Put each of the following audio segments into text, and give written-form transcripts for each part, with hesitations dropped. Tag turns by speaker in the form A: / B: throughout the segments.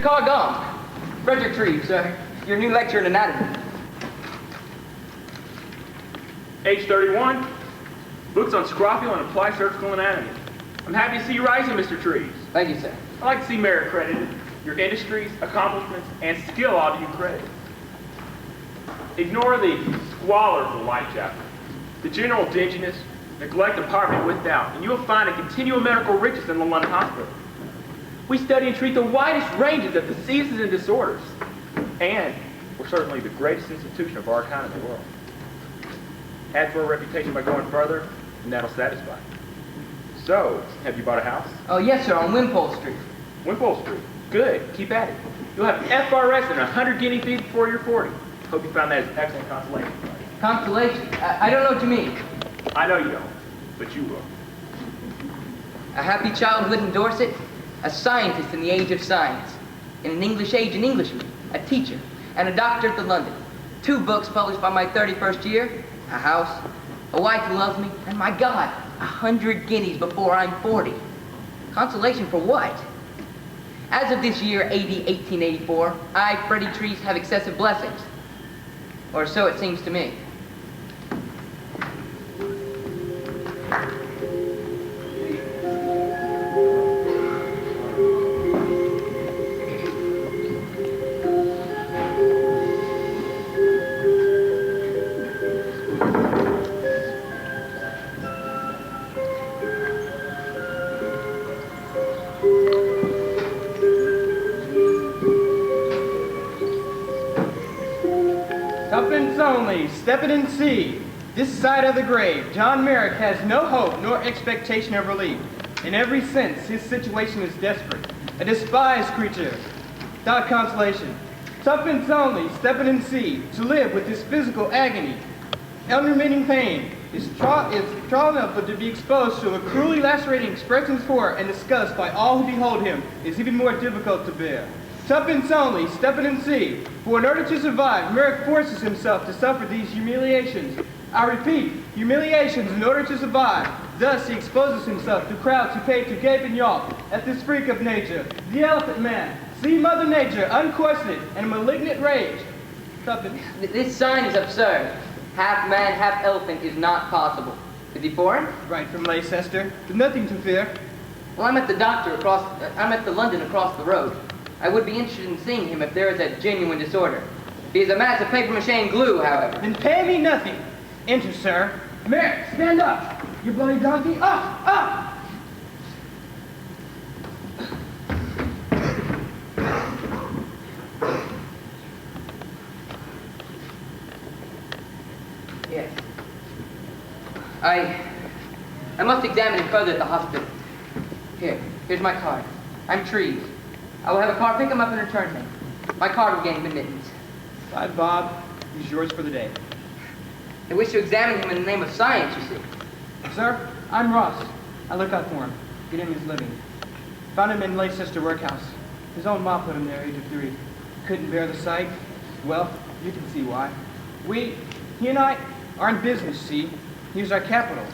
A: Cargong. Frederick Treves, sir. Your new lecturer in anatomy.
B: Age 31. Books on scrophula and applied surgical anatomy. I'm happy to see you rising, Mr. Treves.
A: Thank you, sir.
B: I'd like to see merit credited. Your industries, accomplishments, and skill ought to you credit. Ignore the squalor of the Whitechapel, the general dinginess, neglect, and poverty without, and you will find a continual medical riches in the London hospital. We study and treat the widest ranges of diseases and disorders, and we're certainly the greatest institution of our kind in the world. Add to our reputation by going further, and that'll satisfy. So, have you bought a house?
A: Oh, yes, sir, on Wimpole Street.
B: Wimpole Street. Good. Keep at it. You'll have FRS and 100 guinea feet before you're 40. Hope you found that as excellent consolation.
A: Constellation? I don't know what you mean.
B: I know you don't, but you will.
A: A happy childhood in Dorset, a scientist in the age of science, in an English age an Englishman, a teacher, and a doctor at the London. 2 books published by my 31st year, a house, a wife who loves me, and my God, 100 guineas before I'm 40. Consolation for what? As of this year, AD 1884, I, Freddie Treves, have excessive blessings. Or so it seems to me.
C: Only, step it and see. This side of the grave, John Merrick has no hope nor expectation of relief. In every sense, his situation is desperate. A despised creature, without consolation. Tuppence only, step it and see. To live with this physical agony, unremitting pain, is strong enough but to be exposed to the cruelly lacerating expressions for and discussed by all who behold him is even more difficult to bear. Tuppence only, step it and see. For in order to survive, Merrick forces himself to suffer these humiliations. I repeat, humiliations in order to survive. Thus he exposes himself to crowds who pay to gape and yawp at this freak of nature, the Elephant Man. See Mother Nature, unquestioned and malignant rage. Tuppence.
A: This sign is absurd. Half man, half elephant is not possible. Is he foreign?
C: Right from Leicester. There's nothing to fear.
A: Well, I'm at the London across the road. I would be interested in seeing him if there is a genuine disorder. If he is a mass of papier-mâché and glue, however.
C: Then pay me nothing. Enter, sir. Merrick, stand up. You bloody donkey. Up, up.
A: Yes. I must examine him further at the hospital. Here's my card. I'm Treves. I will have a car pick him up and return him. My card will gain him admittance.
C: Bye, Bob. He's yours for the day.
A: I wish to examine him in the name of science, you see.
C: Sir, I'm Ross. I look out for him. Get him his living. Found him in Leicester workhouse. His own ma put him there, age of 3. Couldn't bear the sight. Well, you can see why. He and I are in business, see? Here's our capital.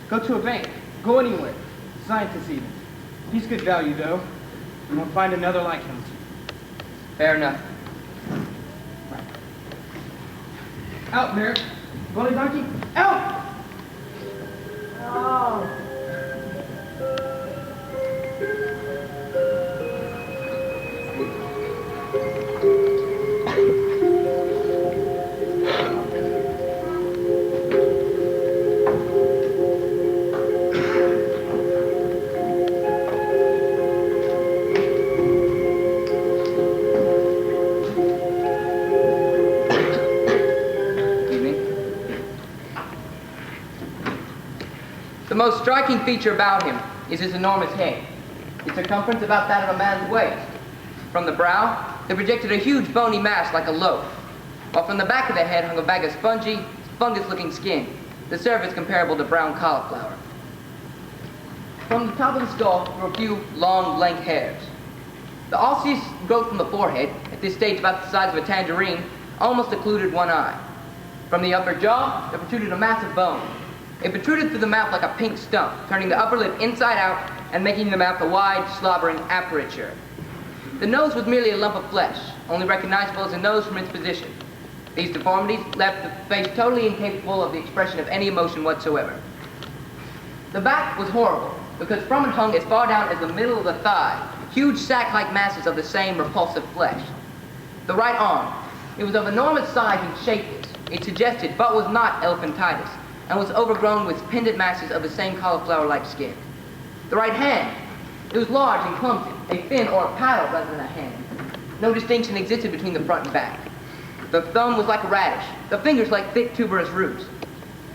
C: Go to a bank. Go anywhere. Scientists even. He's good value, though. You won't find another like him.
A: Fair enough.
C: Right. Out, Merrick. Bully donkey, out! Oh.
A: The most striking feature about him is his enormous head. Its circumference about that of a man's waist. From the brow, there projected a huge bony mass like a loaf, while from the back of the head hung a bag of spongy, fungus-looking skin, the surface comparable to brown cauliflower. From the top of the skull were a few long, lank hairs. The osseous growth from the forehead, at this stage about the size of a tangerine, almost occluded one eye. From the upper jaw, there protruded a mass of bone. It protruded through the mouth like a pink stump, turning the upper lip inside out and making the mouth a wide, slobbering aperture. The nose was merely a lump of flesh, only recognizable as a nose from its position. These deformities left the face totally incapable of the expression of any emotion whatsoever. The back was horrible, because from it hung as far down as the middle of the thigh, huge sack-like masses of the same repulsive flesh. The right arm, it was of enormous size and shapeless. It suggested, but was not elephantitis, and was overgrown with pendant masses of the same cauliflower-like skin. The right hand, it was large and clumsy, a fin or a paddle rather than a hand. No distinction existed between the front and back. The thumb was like a radish, the fingers like thick tuberous roots.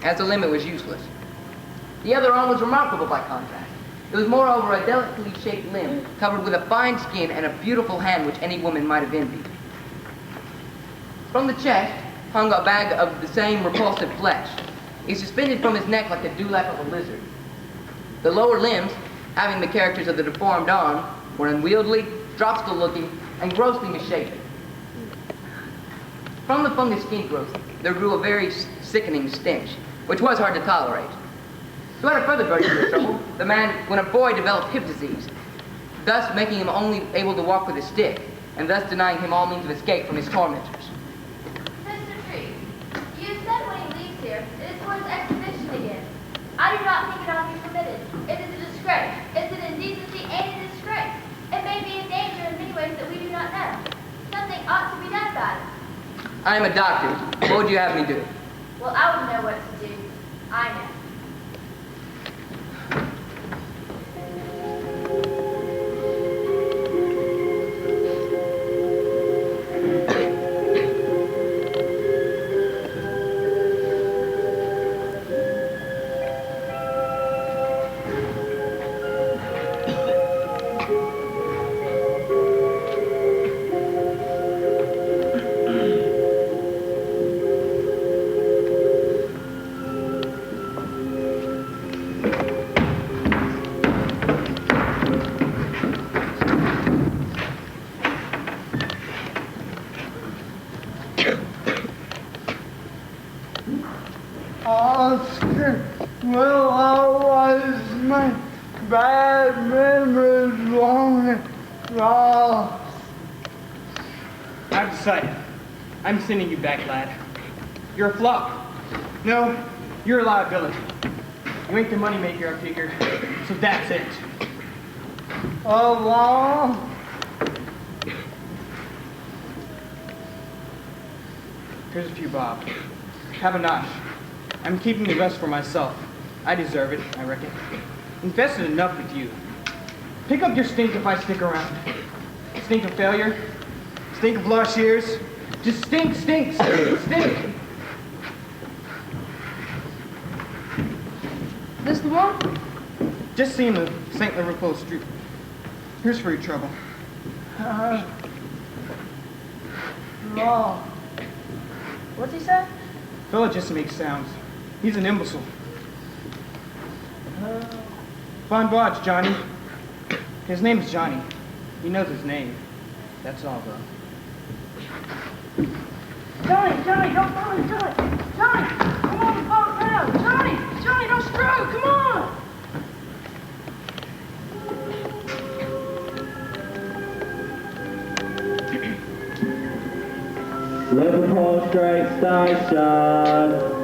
A: As the limb, it was useless. The other arm was remarkable by contrast. It was moreover a delicately shaped limb, covered with a fine skin and a beautiful hand which any woman might have envied. From the chest hung a bag of the same repulsive flesh. It suspended from his neck like the dewlap of a lizard. The lower limbs, having the characters of the deformed arm, were unwieldy, dropsical-looking, and grossly misshapen. From the fungus skin growth, there grew a very sickening stench, which was hard to tolerate. To add a further burden to the trouble, the man, when a boy, developed hip disease, thus making him only able to walk with a stick, and thus denying him all means of escape from his tormentors.
D: Mr. Tree, you said when he leaves here, it is for his exhibition again. I do not think it ought to be permitted. It is a disgrace. It's an indecency and a disgrace. It may be a danger in many ways that we do not know. Something ought to be done about it.
A: I am a doctor. What would you have me do?
D: Well, I would know what to do. I know.
E: Oscar, well, I was my bad memories long lost.
C: I've decided. I'm sending you back, lad. You're a flop. No, you're a liability. You ain't the moneymaker I figured, so that's it.
E: Oh, well,
C: Here's a few bob. Have a nosh. I'm keeping the rest for myself. I deserve it, I reckon. Invested enough with you. Pick up your stink if I stick around. Stink of failure. Stink of lost years. Just stink, stink, stink, stink.
F: This the one?
C: Just seen the St. Liverpool Street. Here's for your trouble.
E: no.
F: What's he say?
C: Fella just makes sounds. He's an imbecile. Bon voyage, Johnny. His name's Johnny. He knows his name. That's all, though.
F: Johnny, don't follow me, Johnny! Johnny, come on, fall down! Johnny, don't screw! Come on!
G: Liverpool Street Station.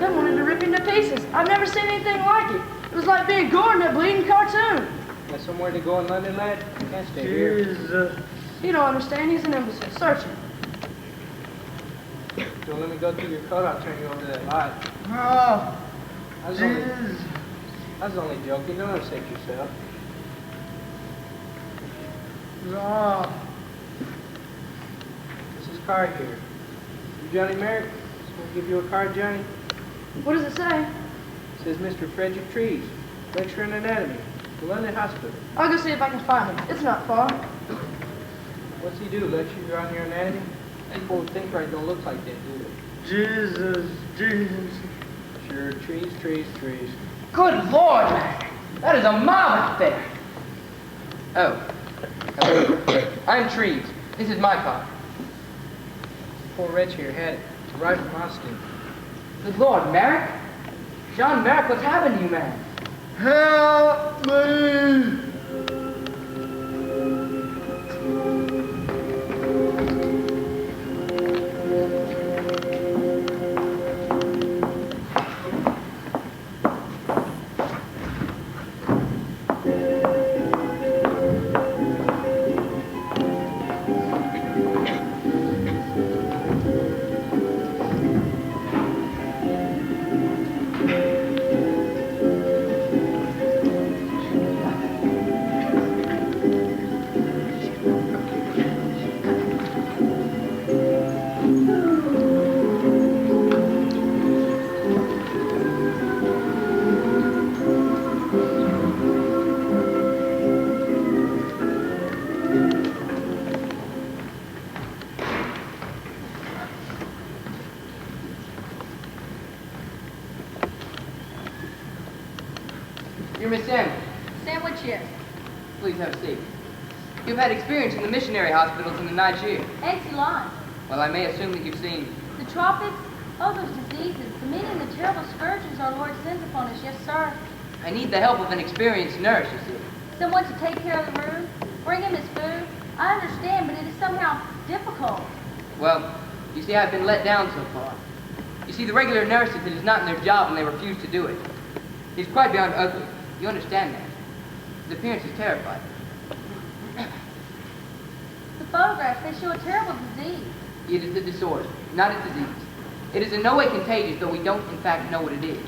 F: They wanted to rip him to pieces. I've never seen anything like it. It was like being gored in a bleeding cartoon.
C: Got somewhere to go in London, lad? You can't stay here.
E: Jesus.
F: You don't understand. He's an imbecile. Search him.
C: Don't let me go through your coat. I'll turn you over to that light.
E: Oh,
C: I was only joking. Don't upset yourself.
E: no.
C: This is card here. You Johnny Merrick? Just gonna give you a card, Johnny.
F: What does it say?
C: It says Mr. Frederick Trees, lecturer in anatomy, the London Hospital.
F: I'll go see if I can find him. It's not far.
C: What's he do? Lecture you on your anatomy? People who think right don't look like that, do they?
E: Jesus.
C: Sure, trees.
A: Good Lord, man. That is a mob out there. Oh. Hello. I'm Trees. This is my car.
C: Poor wretch here had it, right from Austin.
A: Good Lord, Merrick? John Merrick, what's happened to you, man?
E: Help me!
A: You're Miss Sandwich.
F: Sandwich, yes.
A: Please have a seat. You've had experience in the missionary hospitals in the Niger.
F: Excellent.
A: Well, I may assume that you've seen...
F: The tropics, oh, those diseases, the many and the terrible scourges our Lord sends upon us, yes, sir.
A: I need the help of an experienced nurse, you see.
F: Someone to take care of the room, bring him his food. I understand, but it is somehow difficult.
A: Well, you see, I've been let down so far. You see, the regular nurses, it is not in their job and they refuse to do it. He's quite beyond ugly. You understand that? His appearance is terrifying.
F: The photographs, they show a terrible disease.
A: It is a disorder, not a disease. It is in no way contagious, though we don't, in fact, know what it is.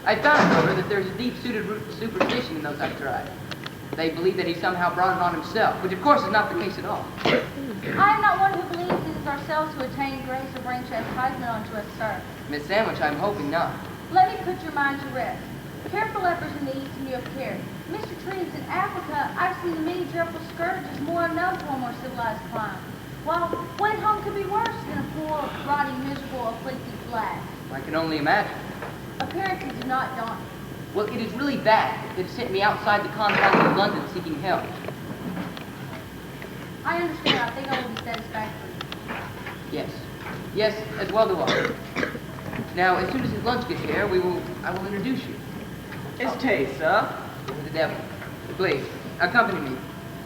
A: I found, however, that there's a deep-seated superstition in those I've tried. They believe that he somehow brought it on himself, which of course is not the case at all.
F: I am not one who believes it is ourselves who attain grace or bring chastisement unto us, sir.
A: Miss Sandwich, I'm hoping not.
F: Let me put your mind to rest. Care for lepers in the East and you have cared. Mr. Trees, in Africa, I've seen the many dreadful scourges more unknown to a more civilized clime. While what home could be worse than a poor, rotting, miserable, afflicted flag?
A: I can only imagine.
F: Appearances do not daunt me.
A: Well, it is really that sent me outside the confines of London seeking help.
F: I understand. I think I will be satisfactory.
A: Yes. Yes, as well do I. Now, as soon as his lunch gets here, I will introduce you.
C: It's tea, sir.
A: To the devil. Please, accompany me.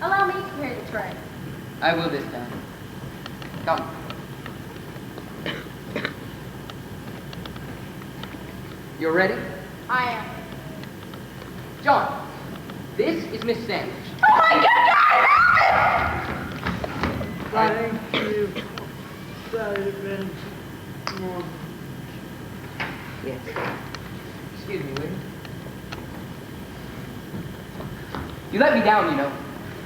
F: Allow me to carry the tray.
A: I will this time. Come. You're ready?
F: I am.
A: John, this is Miss Sandwich.
F: Oh my
E: Thank you, Simon.
A: Yes. Excuse me, will you? You let me down, you know.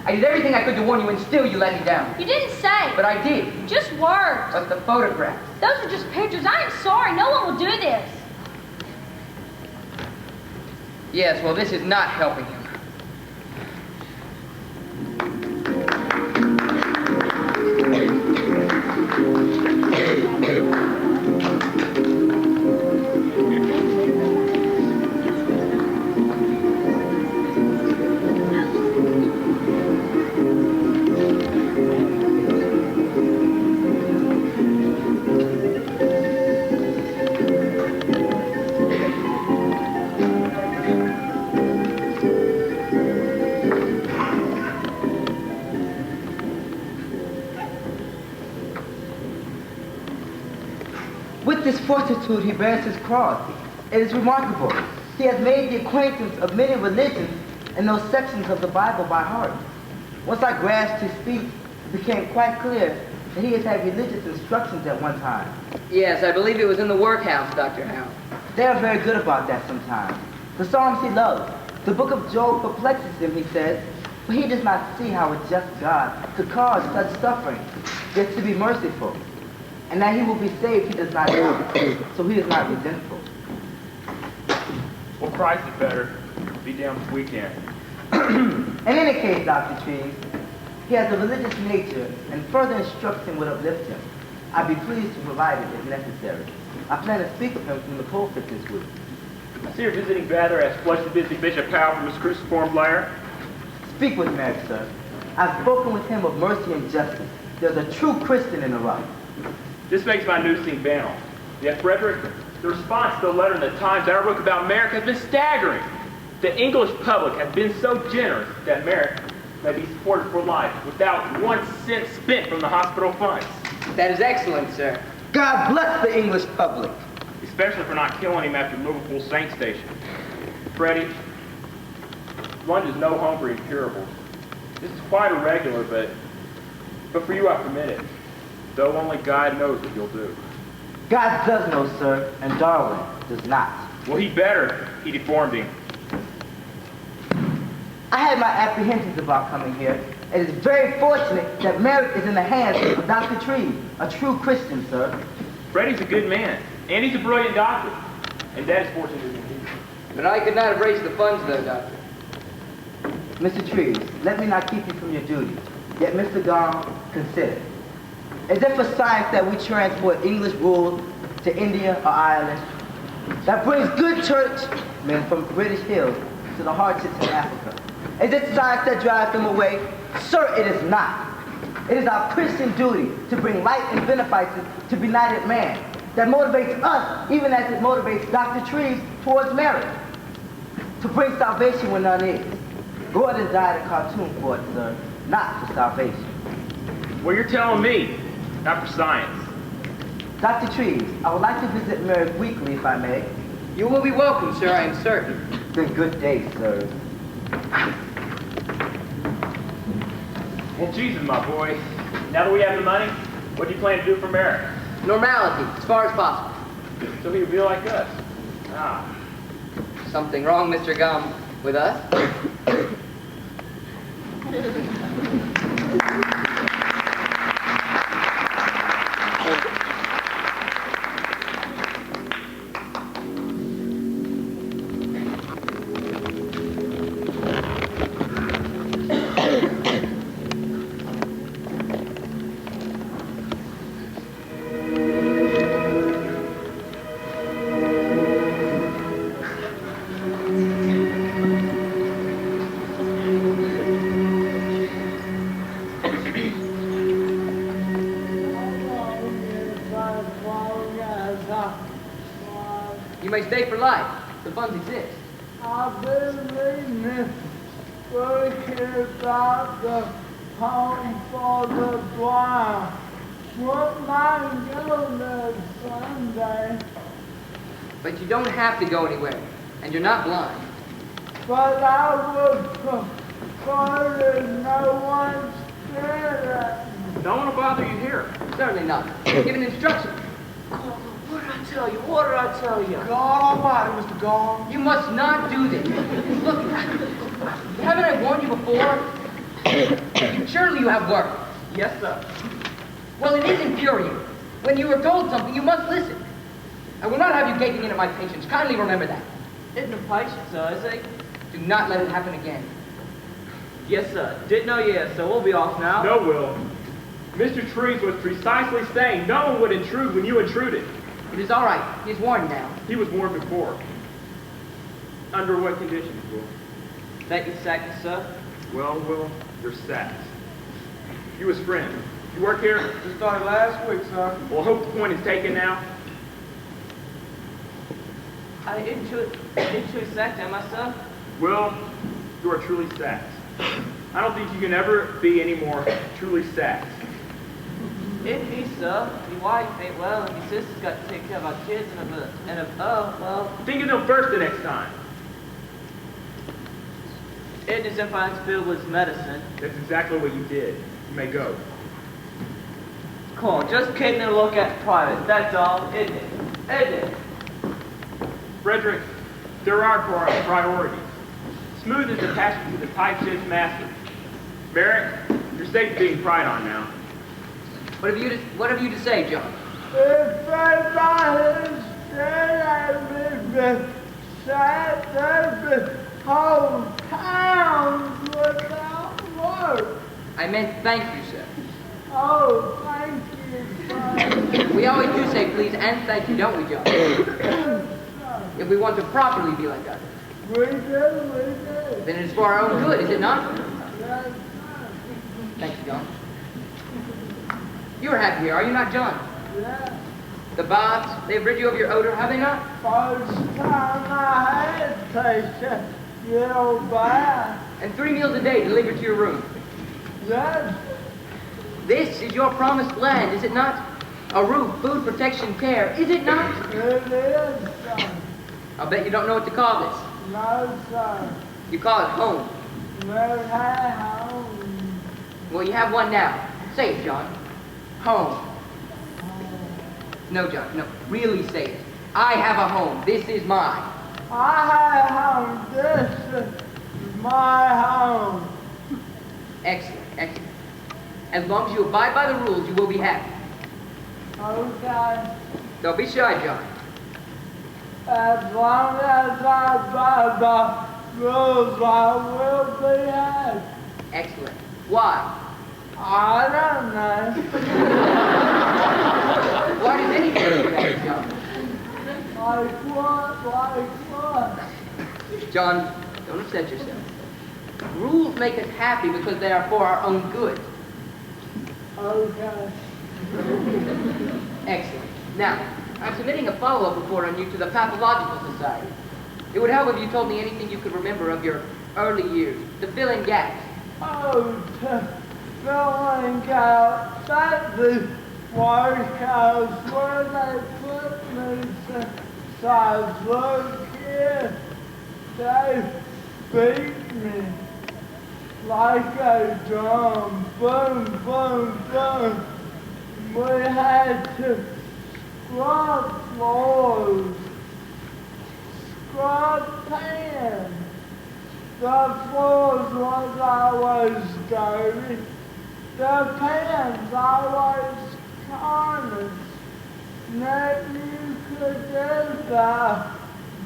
A: I did everything I could to warn you, and still you let me down.
F: You didn't say.
A: But I did.
F: Just words.
A: But the photographs.
F: Those are just pictures. I am sorry. No one will do this.
A: Yes, well, this is not helping him.
H: With this fortitude he bears his cross. It is remarkable. He has made the acquaintance of many religions and those sections of the Bible by heart. Once I grasped his speech, it became quite clear that he has had religious instructions at one time.
A: Yes, I believe it was in the workhouse, Dr. Howe.
H: They are very good about that sometimes. The Psalms he loves. The book of Job perplexes him, he says, but he does not see how a just God could cause such suffering, yet to be merciful. And that he will be saved, he does not know, so he is not resentful.
B: Well, Christ is better. Be damned if we can.
H: In any case, Dr. Trees, he has a religious nature, and further instruction would uplift him. I'd be pleased to provide it if necessary. I plan to speak of him from the pulpit this week.
B: I see you're visiting Gather as flesh and busy Bishop Powell from his cruciform lair.
H: Speak with Merrick, sir. I've spoken with him of mercy and justice. There's a true Christian in the rock.
B: This makes my news seem banal. Yet, Frederick, the response to the letter in the Times that I wrote about Merrick has been staggering. The English public has been so generous that Merrick may be supported for life without 1 cent spent from the hospital funds.
A: That is excellent, sir.
H: God bless the English public.
B: Especially for not killing him after Liverpool Saint Station. Freddie, London's no home for incurables. This is quite irregular, but for you I permit it. Though only God knows what you'll do.
H: God does know, sir, and Darwin does not.
B: Well, he better. He deformed him.
H: I had my apprehensions about coming here. It is very fortunate that Merrick is in the hands of Dr. Trees, a true Christian, sir.
B: Freddie's a good man, and he's a brilliant doctor. And that is fortunate indeed.
A: But I could not have raised the funds, though, Doctor.
H: Mr. Trees, let me not keep you from your duty. Yet, Mr. Gong, consider. Is it for science that we transport English rule to India or Ireland? That brings good churchmen from British Hills to the hardships in Africa. Is it science that drives them away? Sir, it is not. It is our Christian duty to bring light and beneficence to benighted man that motivates us, even as it motivates Dr. Trees towards marriage. To bring salvation when none is. Gordon died in Khartoum for it, sir, not for salvation.
B: Well, you're telling me, not for science.
H: Dr. Trees, I would like to visit Merrick weekly, if I may.
A: You will be welcome, sir, I am certain.
H: Then good day, sir.
B: Well, Jesus, my boy. Now that we have the money, what do you plan to do for Merrick?
A: Normality, as far as possible.
B: So he would be like us. Ah.
A: Something wrong, Mr. Gum, with us? You may stay for life. The funds exist.
E: I've been reading this book here about the home for the blind. Wouldn't mind going there Sunday,
A: But you don't have to go anywhere, and you're not blind.
E: but I would prefer if no one stared at me.
B: Don't want to bother you here.
A: Certainly not. Given instructions.
C: What did I tell you? What did I tell you? God almighty, Mr. Gong.
A: You must not do this. Look, haven't I warned you before? Surely you have work.
C: Yes, sir.
A: Well, it is infuriating. When you are told something, you must listen. I will not have you gaping in at my patience. Kindly remember that.
C: Isn't a patient, sir, is he?
A: Do not let it happen again.
C: Yes, sir. Didn't know yet, so we'll be off now.
B: No, Will. Mr. Trees was precisely saying no one would intrude when you intruded.
A: It is all right. He is warned now.
B: He was warned before. Under what conditions, Will?
C: Thank you, second, sir.
B: Well, Will, you're sacked. You his friend. You work here?
C: Just started last week, sir.
B: Well, I hope the point is taken now.
C: I didn't choose sacked, am I, sir?
B: Will, you are truly sacked. I don't think you can ever be any more truly sacked.
C: It me, sir. My wife ain't well, and my sister's got to take care of our kids, well,
B: Think of them first the next time.
C: it is if I filled with medicine.
B: That's exactly what you did. You may go.
C: Come on, just taking a look at private, that's all, isn't it? Isn't it?
B: Frederick, there are priorities. Smooth is attached to the tight ship's master. Merrick, your safe's being pried on now.
A: What have you to say, John?
E: If everybody stared at me, the sad whole town without work.
A: I meant thank you, sir.
E: Oh, thank you, sir.
A: We always do say please and thank you, don't we, John? If we want to properly be like others.
E: We do.
A: Then it is for our own good, is it not? You are happy here, are you not, John?
E: Yes.
A: The baths, they've rid you of your odor, have they not?
E: First time I had taken real bad.
A: And 3 meals a day delivered to your room.
E: Yes.
A: This is your promised land, is it not? A roof, food, protection, care, is it not?
E: It is, sir.
A: I'll bet you don't know what to call this.
E: No, sir.
A: You call it home.
E: Never had home.
A: Well, you have one now. Say it, John. Home. No, John, no. Really say it. I have a home. This is mine.
E: I had home. This is my home.
A: Excellent, excellent. As long as you abide by the rules, you will be happy.
E: Okay.
A: Don't be shy, John.
E: As long as I abide by rules, I will be happy.
A: Excellent. Why?
E: I don't know.
A: Why does anything do that, John?
E: Like what? Like what?
A: John, don't upset yourself. Rules make us happy because they are for our own good.
E: Okay.
A: Excellent. Now, I'm submitting a follow-up report on you to the Pathological Society. It would help if you told me anything you could remember of your early years, to fill in gaps.
E: Oh, to filling out that the workhouse where they put me so I look here, they beat me like a drum, boom, boom, boom. We had to scrub floors, scrub pans. The floors was always dirty. The pans always corners. Nothing you could do about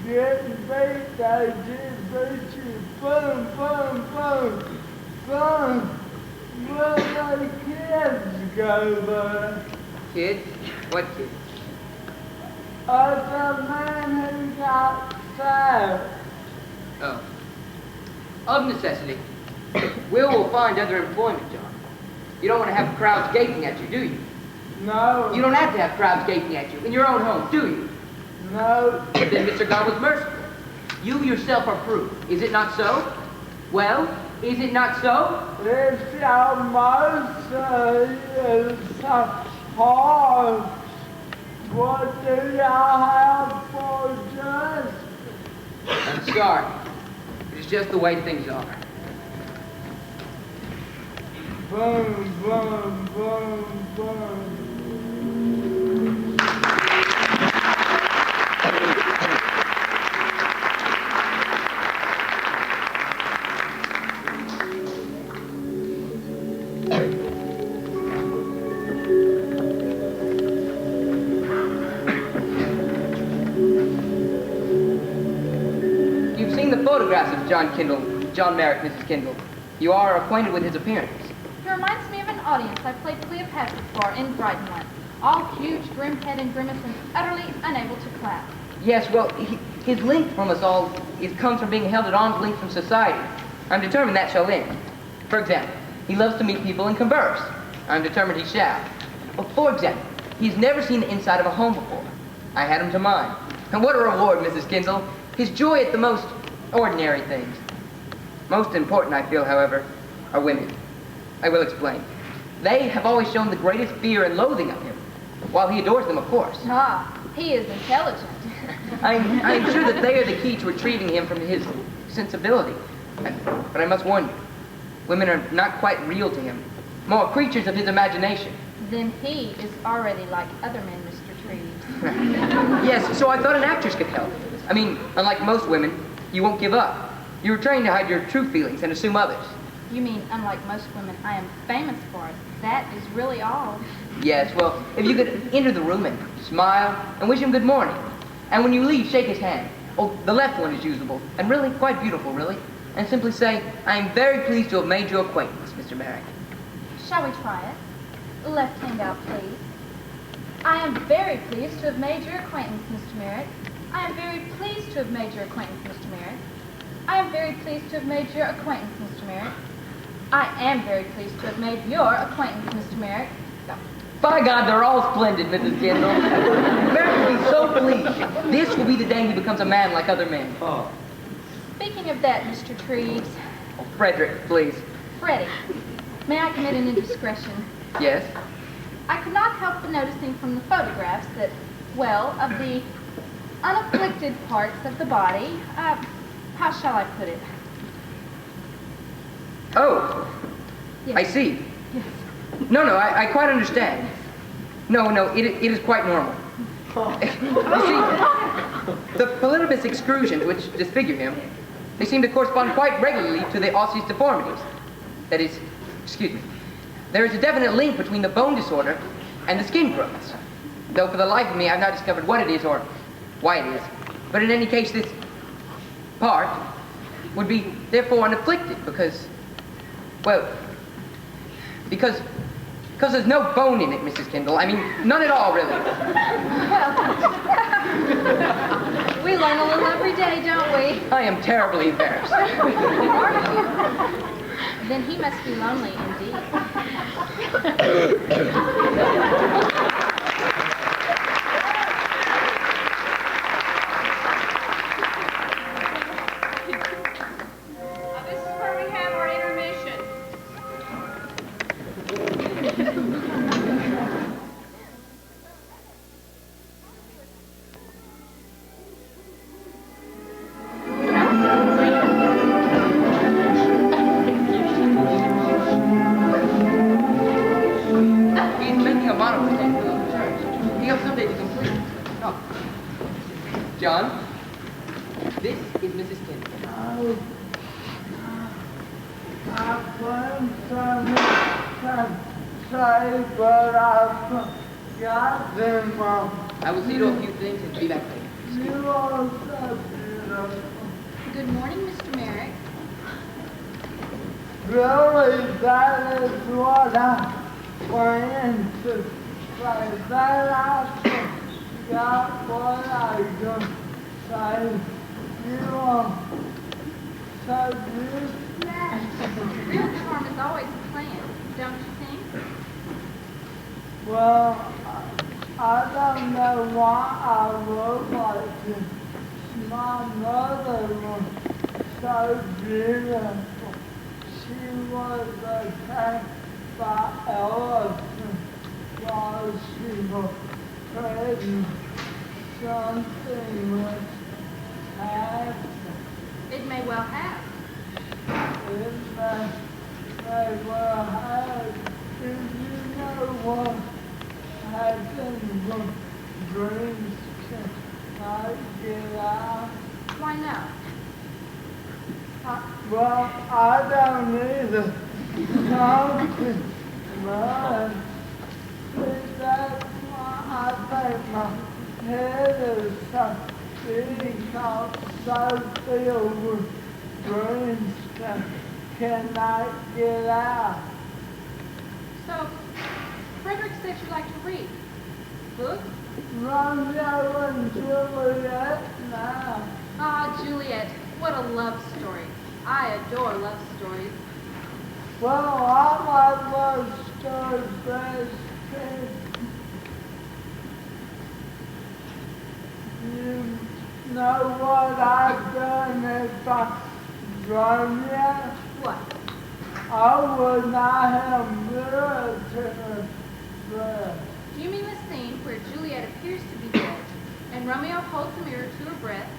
E: getting beat. They did beat you. Boom, boom, boom, boom. Where the kids go there?
A: Kids? What kids?
E: The man who got stabbed.
A: Oh. Of necessity, Will find other employment, John. You don't want to have crowds gaping at you, do you?
E: No.
A: You don't have to have crowds gaping at you in your own home, do you?
E: No.
A: Then Mr. God was merciful. You yourself are proof. Is it not so? Well, is it not so?
E: If your mercy is so hard, what do y'all have for justice?
A: I'm sorry. It is just the way things are.
E: Boom, boom, boom, boom.
A: You've seen the photographs of John Merrick, Mrs. Kendall. You are acquainted with his appearance.
F: He reminds me of an audience I played Cleopatra for in Brighton once. All huge, grim-head and grimace and utterly unable to clap.
A: Yes, well, his length from us all comes from being held at arm's length from society. I'm determined that shall end. For example, he loves to meet people and converse. I'm determined he shall. Well, for example, he's never seen the inside of a home before. I had him to mine. And what a reward, Mrs. Kendall. His joy at the most ordinary things. Most important, I feel, however, are women. I will explain. They have always shown the greatest fear and loathing of him, while he adores them, of course.
F: Ah, he is intelligent.
A: I am sure that they are the key to retrieving him from his sensibility. But I must warn you, women are not quite real to him, more creatures of his imagination.
F: Then he is already like other men, Mr. Treves.
A: Yes, so I thought an actress could help. I mean, unlike most women, you won't give up. You were trained to hide your true feelings and assume others.
F: You mean, unlike most women, I am famous for it. That is really all.
A: Yes, well, if you could enter the room and smile and wish him good morning. And when you leave, shake his hand. Oh, the left one is usable, and really quite beautiful, really. And simply say, I am very pleased to have made your acquaintance, Mr. Merrick.
F: Shall we try it? Left hand out, please. I am very pleased to have made your acquaintance, Mr. Merrick. I am very pleased to have made your acquaintance, Mr. Merrick. I am very pleased to have made your acquaintance, Mr. Merrick. I am very pleased to have made your acquaintance, Mr. Merrick. Go.
A: By God, they're all splendid, Mrs. Kendall. America will be so pleased. This will be the day he becomes a man like other men.
G: Oh.
F: Speaking of that, Mr. Treves,
A: Oh, Frederick, please.
F: Freddie, may I commit an indiscretion?
A: Yes?
F: I could not help but noticing from the photographs that, well, of the unafflicted parts of the body, how shall I put it?
A: Oh,
F: Yes.
A: I see.
F: Yes.
A: No, I quite understand. No, it is quite normal. You see, the polygamous excrusions which disfigure him, they seem to correspond quite regularly to the osseous deformities. That is, excuse me, there is a definite link between the bone disorder and the skin growths. Though for the life of me, I've not discovered what it is or why it is. But in any case, this part would be therefore unafflicted because, well, because there's no bone in it, Mrs. Kendall. I mean, none at all, really.
F: Well, we learn a little every day, don't we?
A: I am terribly embarrassed.
F: Then he must be lonely indeed.
I: This is where we have our intermission.
A: He's making a model for the church. He hopes someday to complete it. Oh. John, this is Mrs. Kendall.
E: I want some say, but I forgot them all.
A: I will see to a few things and be back later.
E: You are so beautiful.
F: Good morning, Mr. Merrick.
E: Really, that is what I plan to say. That I forgot what I could say. You are so beautiful.
F: Real charm is always a plan, don't you think?
E: Well, I don't know why I look like this. My mother was so beautiful. She was attacked by elephants while she was pregnant. Something was happening.
F: It may well have.
E: It may well have. Do you know what happens when dreams cannot get out?
F: Why no?
E: Well, I don't either. Something must. That's why I think my head is so big, so filled with dreams that cannot get out.
F: So, Frederick said you like to read. Books?
E: Romeo and Juliet now.
F: Ah, Juliet, what a love story. I adore love stories.
E: Well, I like love stories best. You know what I've done if I Romeo?
F: What?
E: I would not have military breath.
F: Do you mean the scene where Juliet appears to be dead, and Romeo holds the mirror to her breast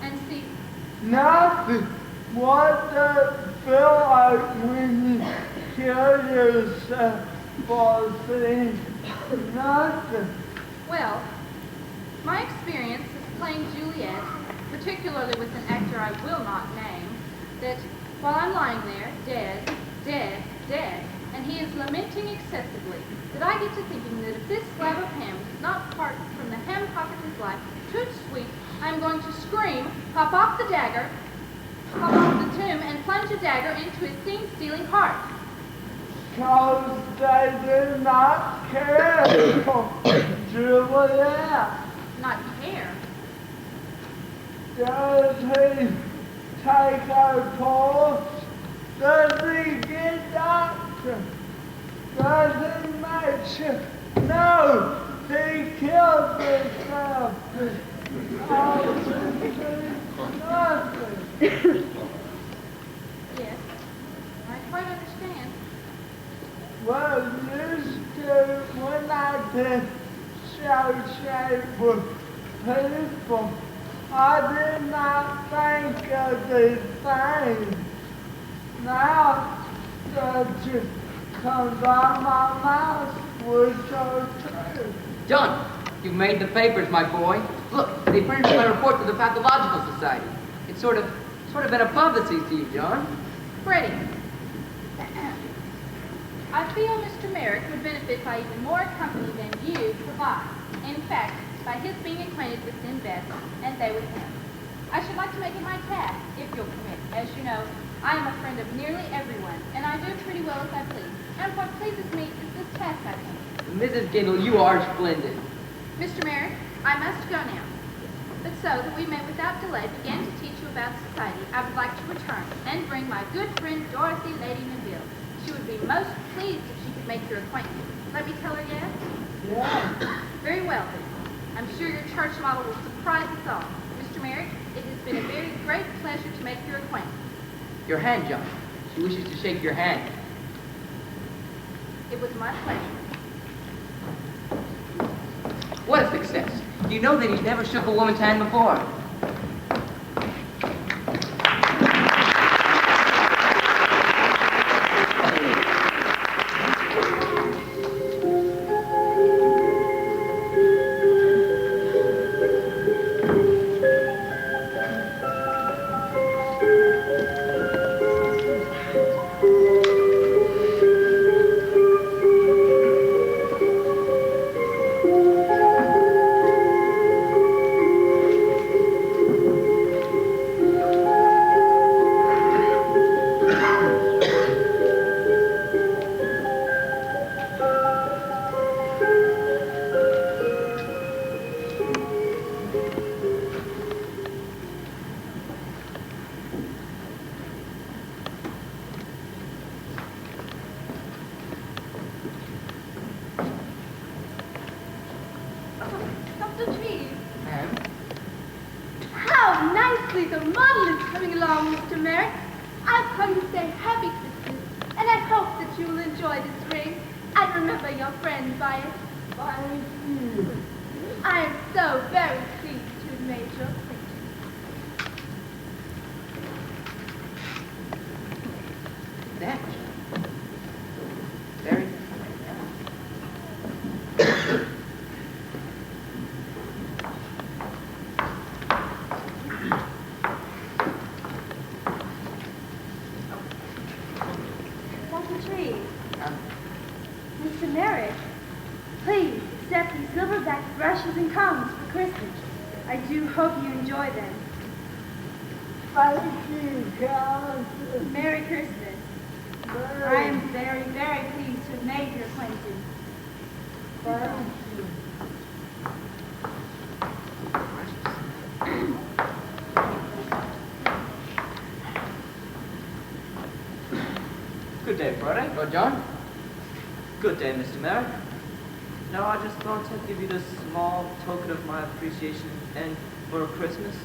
F: and sees...
E: Nothing. What does it feel like when you kill yourself for seeing nothing?
F: Well, my experience is playing Juliet, particularly with an actor I will not name, that while I'm lying there, dead, and he is lamenting excessively, that I get to thinking that if this slab of ham does not part from the ham pocket of his life, toot sweet, I'm going to scream, pop off the dagger, pop off the tomb, and plunge a dagger into his scene-stealing heart.
E: Because they do not care for Juliet.
F: Not care.
E: Does he take her pulse? Does he get doctor? Does he make sure No, he killed himself. I'll do nothing.
F: Yes, I quite understand.
E: Well, used to, when I did shape with people, I did not think of these things. Now, that just comes out my mouth, which are true.
A: John, you've made the papers, my boy. Look, they printed my report to the Pathological Society. It's sort of been a publicity to you, John.
F: Freddie, I feel Mr. Merrick would benefit by even more company than you provide. In fact, by his being acquainted with them best, and they with him. I should like to make it my task, if you'll permit. As you know, I am a friend of nearly everyone, and I do pretty well as I please. And what pleases me is this task I take.
A: Mrs. Gindle, you are splendid.
F: Mr. Merrick, I must go now. But so that we may without delay begin to teach you about society, I would like to return and bring my good friend Dorothy Lady Neville. She would be most pleased if she could make your acquaintance. Let me tell her yes?
E: Yeah.
F: Very well then. I'm sure your church model will surprise us all. Mr. Merrick, it has been a very great pleasure to make your acquaintance.
A: Your hand, John. She wishes to shake your hand.
F: It was my pleasure.
A: What a success. Do you know that he never shook a woman's hand before?
F: Dr. Trees,
A: Ma'am?
F: how nicely the model is coming along, Mr. Merrick. I've come to say Happy Christmas, and I hope that you will enjoy this ring and remember your friend by it.
E: Thank you.
F: I am so very pleased to have made your acquaintance.
A: That. Very.
F: Dr. Trees, Mr. Merrick, please accept these silverback brushes and combs for Christmas. I do hope you enjoy them.
E: Thank you, Countess.
F: Merry Christmas. I am very, very pleased to have made your acquaintance.
E: Thank you.
J: Good day, Friday.
A: Well, John?
J: Good day, Mr. Merrick. Now, I just thought to give you this small token of my appreciation and for Christmas.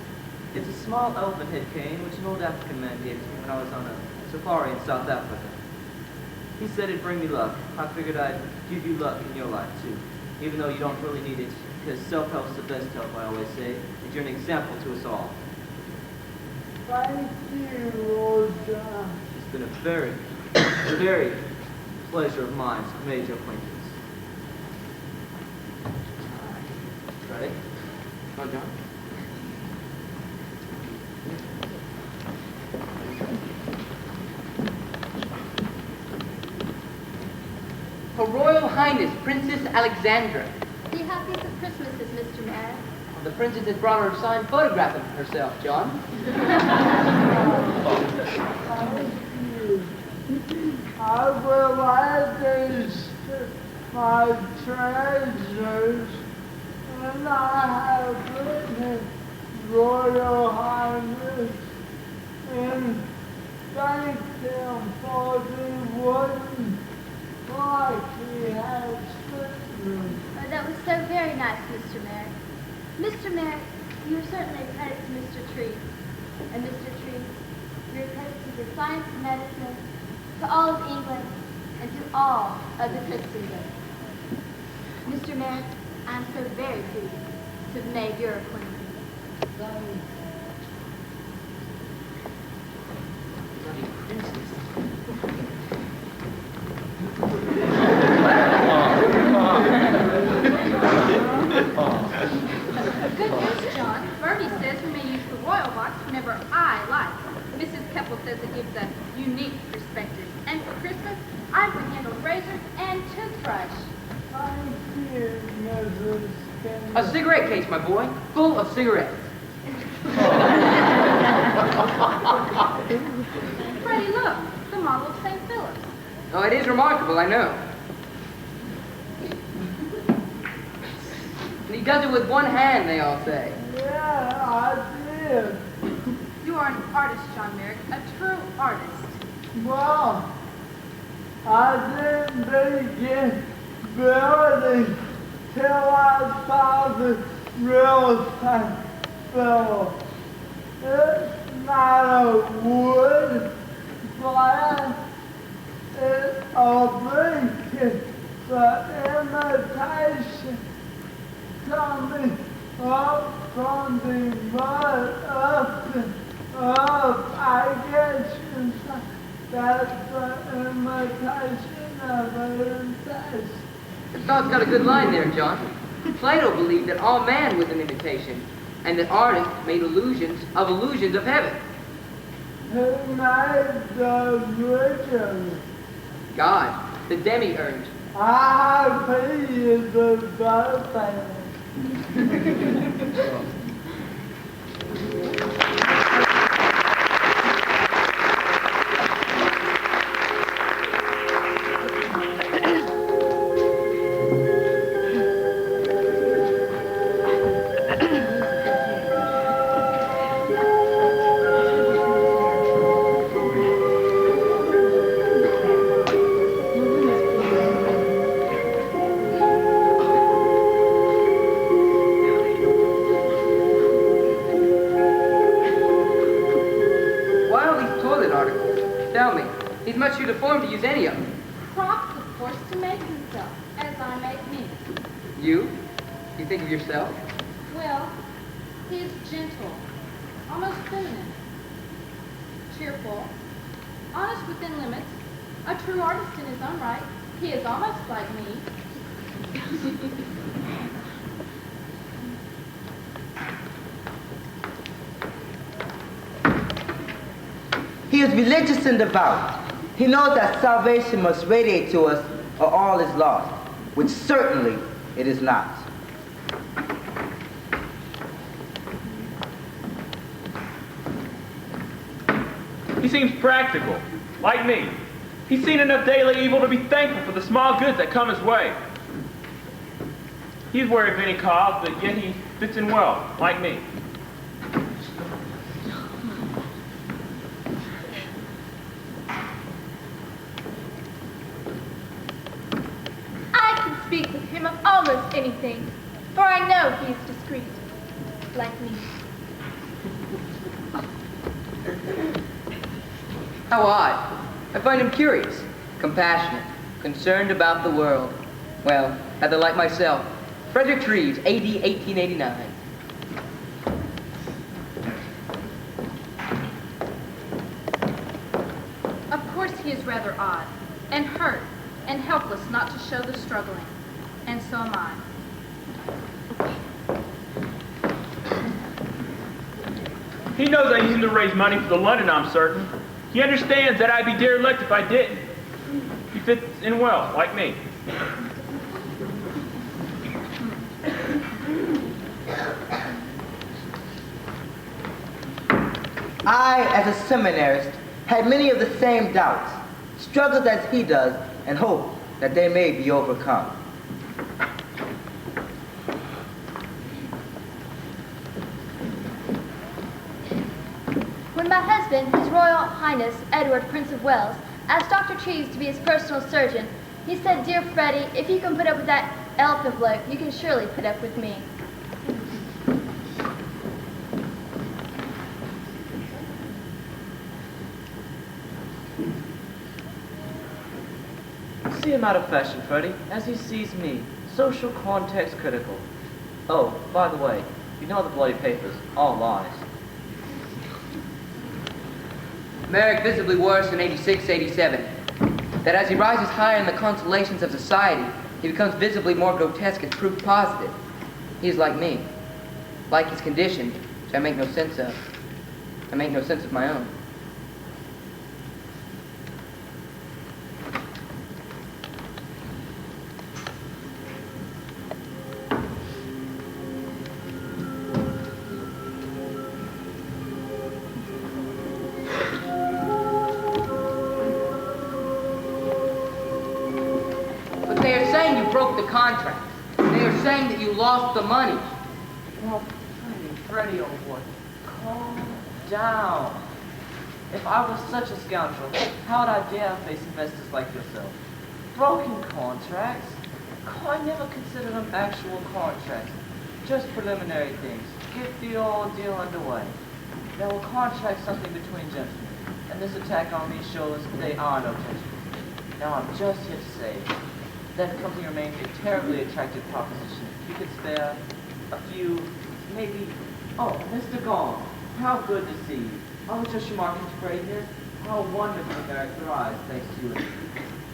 J: It's a small elephant head cane which an old African man gave to me when I was on a safari in South Africa. He said it'd bring me luck. I figured I'd give you luck in your life, too, even though you don't really need it, because self-help's the best help, I always say, and you're an example to us all.
E: Thank you, old John.
J: It's been a very pleasure of mine to have made your acquaintance. Ready?
A: Well, John? Her Royal Highness, Princess Alexandra.
D: The happiest of Christmases, Mr. Merrick.
A: The princess has brought her a signed photograph of herself, John.
E: Thank you. I will add these to my treasures, and I have written Royal Highness and thanked him for the wooden like he has sent me.
D: Merrick, you're certainly a credit to Mr. Tree. And Mr. Tree, you're a credit to the science of medicine, to all of England, and to all of the Christendom. Mr. Merrick, I'm so very pleased to have made your acquaintance.
F: Good news, John. Bertie says we may use the royal box whenever I like. Mrs. Keppel says it gives a unique perspective. And for Christmas, I've handled razors and toothbrush.
E: Thank you, Mrs. Kendall.
A: A cigarette case, my boy, full of cigarettes.
F: Freddie, look, the model of St. Philip's.
A: Oh, it is remarkable, I know. And he does it with one hand, they all say.
E: Yeah, I did.
F: You are an artist, John Merrick, a true artist.
E: Well, I didn't begin building till I saw the real estate fellow. It's not a wood plant, it's a brick, the imitation coming up from the mud up and up. I guess you say that's the imitation of an imitation.
A: The thought's got a good line there, John. Plato believed that all man was an imitation, and that artists made illusions of heaven.
E: Who made the bridges?
A: God, the demiurge.
E: I.P. is the birthday.
A: Much too deformed to use any of them.
F: Props, of course, to make himself, as I make me.
A: You? You think of yourself?
F: Well, he is gentle, almost feminine, cheerful, honest within limits, a true artist in his own right. He is almost like me.
H: He is religious and devout. He knows that salvation must radiate to us or all is lost, which certainly it is not.
B: He seems practical, like me. He's seen enough daily evil to be thankful for the small goods that come his way. He's wary of any cause, but yet he fits in well, like me.
D: Speak with him of almost anything, for I know he is discreet, like me.
A: How odd. I find him curious, compassionate, concerned about the world. Well, rather like myself. Frederick Treves, A.D. 1889.
F: Of course he is rather odd, and hurt, and helpless not to show the struggling. And so am I.
B: He knows I use him to raise money for the London, I'm certain. He understands that I'd be derelict if I didn't. He fits in well, like me.
H: I, as a seminarist, had many of the same doubts, struggles as he does, and hope that they may be overcome.
D: When my husband, His Royal Highness Edward, Prince of Wales, asked Dr. Treves to be his personal surgeon, he said, "Dear Freddie, if you can put up with that elephant bloke, you can surely put up with me."
J: See him out of fashion, Freddie, as he sees me. Social context critical. Oh, by the way, you know the bloody papers, all lies.
A: Merrick visibly worse in 86, 87. That as he rises higher in the constellations of society, he becomes visibly more grotesque is proof positive. He is like me. Like his condition, which I make no sense of. I make no sense of my own. But they are saying you broke the contract. They are saying that you lost the money.
J: Well, Freddie, old boy, calm down. If I was such a scoundrel, how would I dare face investors like yourself? Broken contracts? I never considered them actual contracts. Just preliminary things. Get the old deal underway. Now, a contract's something between gentlemen, and this attack on me shows they are no gentlemen. Now, I'm just here to say that company remains a terribly attractive proposition. If you could spare a few, maybe... Oh, Mr. Gong, how good to see you. I was just remarking to Freddie here how wonderfully Merrick thrives thanks to you.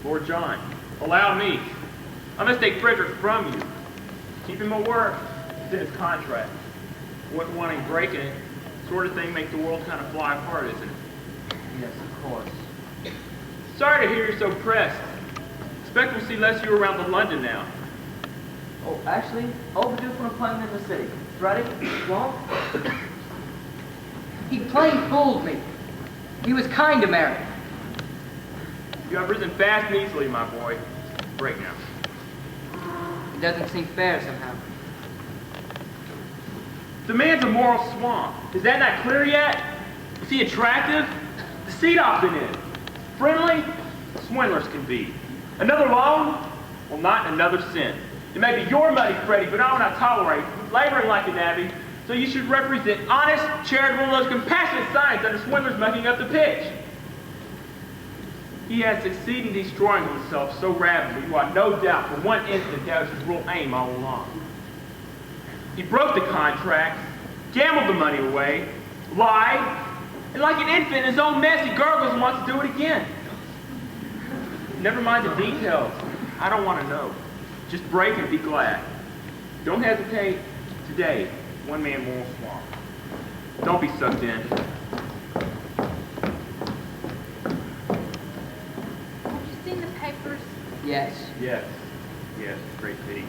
B: Lord John, allow me. I must take Frederick from you. Keep him at work. It's in his contract. Wouldn't want him breaking it. Sort of thing make the world kind of fly apart, isn't it?
J: Yes, of course.
B: Sorry to hear you're so pressed. Expect we'll see less of you around the London now.
J: Oh, actually, overdue for an appointment in the city. Ready? Gong?
A: He plain fooled me. He was kind to Merrick.
B: You have risen fast and easily, my boy. Break now.
A: It doesn't seem fair somehow.
B: The man's a moral swamp. Is that not clear yet? Is he attractive? The seat often is. Friendly? Swindlers can be. Another loan? Well, not another cent. It may be your money, Freddie, but I will not tolerate laboring like a navvy, so you should represent honest, charitable, and those compassionate signs under swindlers mucking up the pitch. He has succeeded in destroying himself so rapidly, you have no doubt for one instant that was his real aim all along. He broke the contract, gambled the money away, lied, and like an infant in his own mess, he gurgles and wants to do it again. Never mind the details. I don't want to know. Just break and be glad. Don't hesitate today. One man moral swamp. Don't be sucked in.
F: Have you seen the papers?
A: Yes.
B: Yes. Yes. Great pity.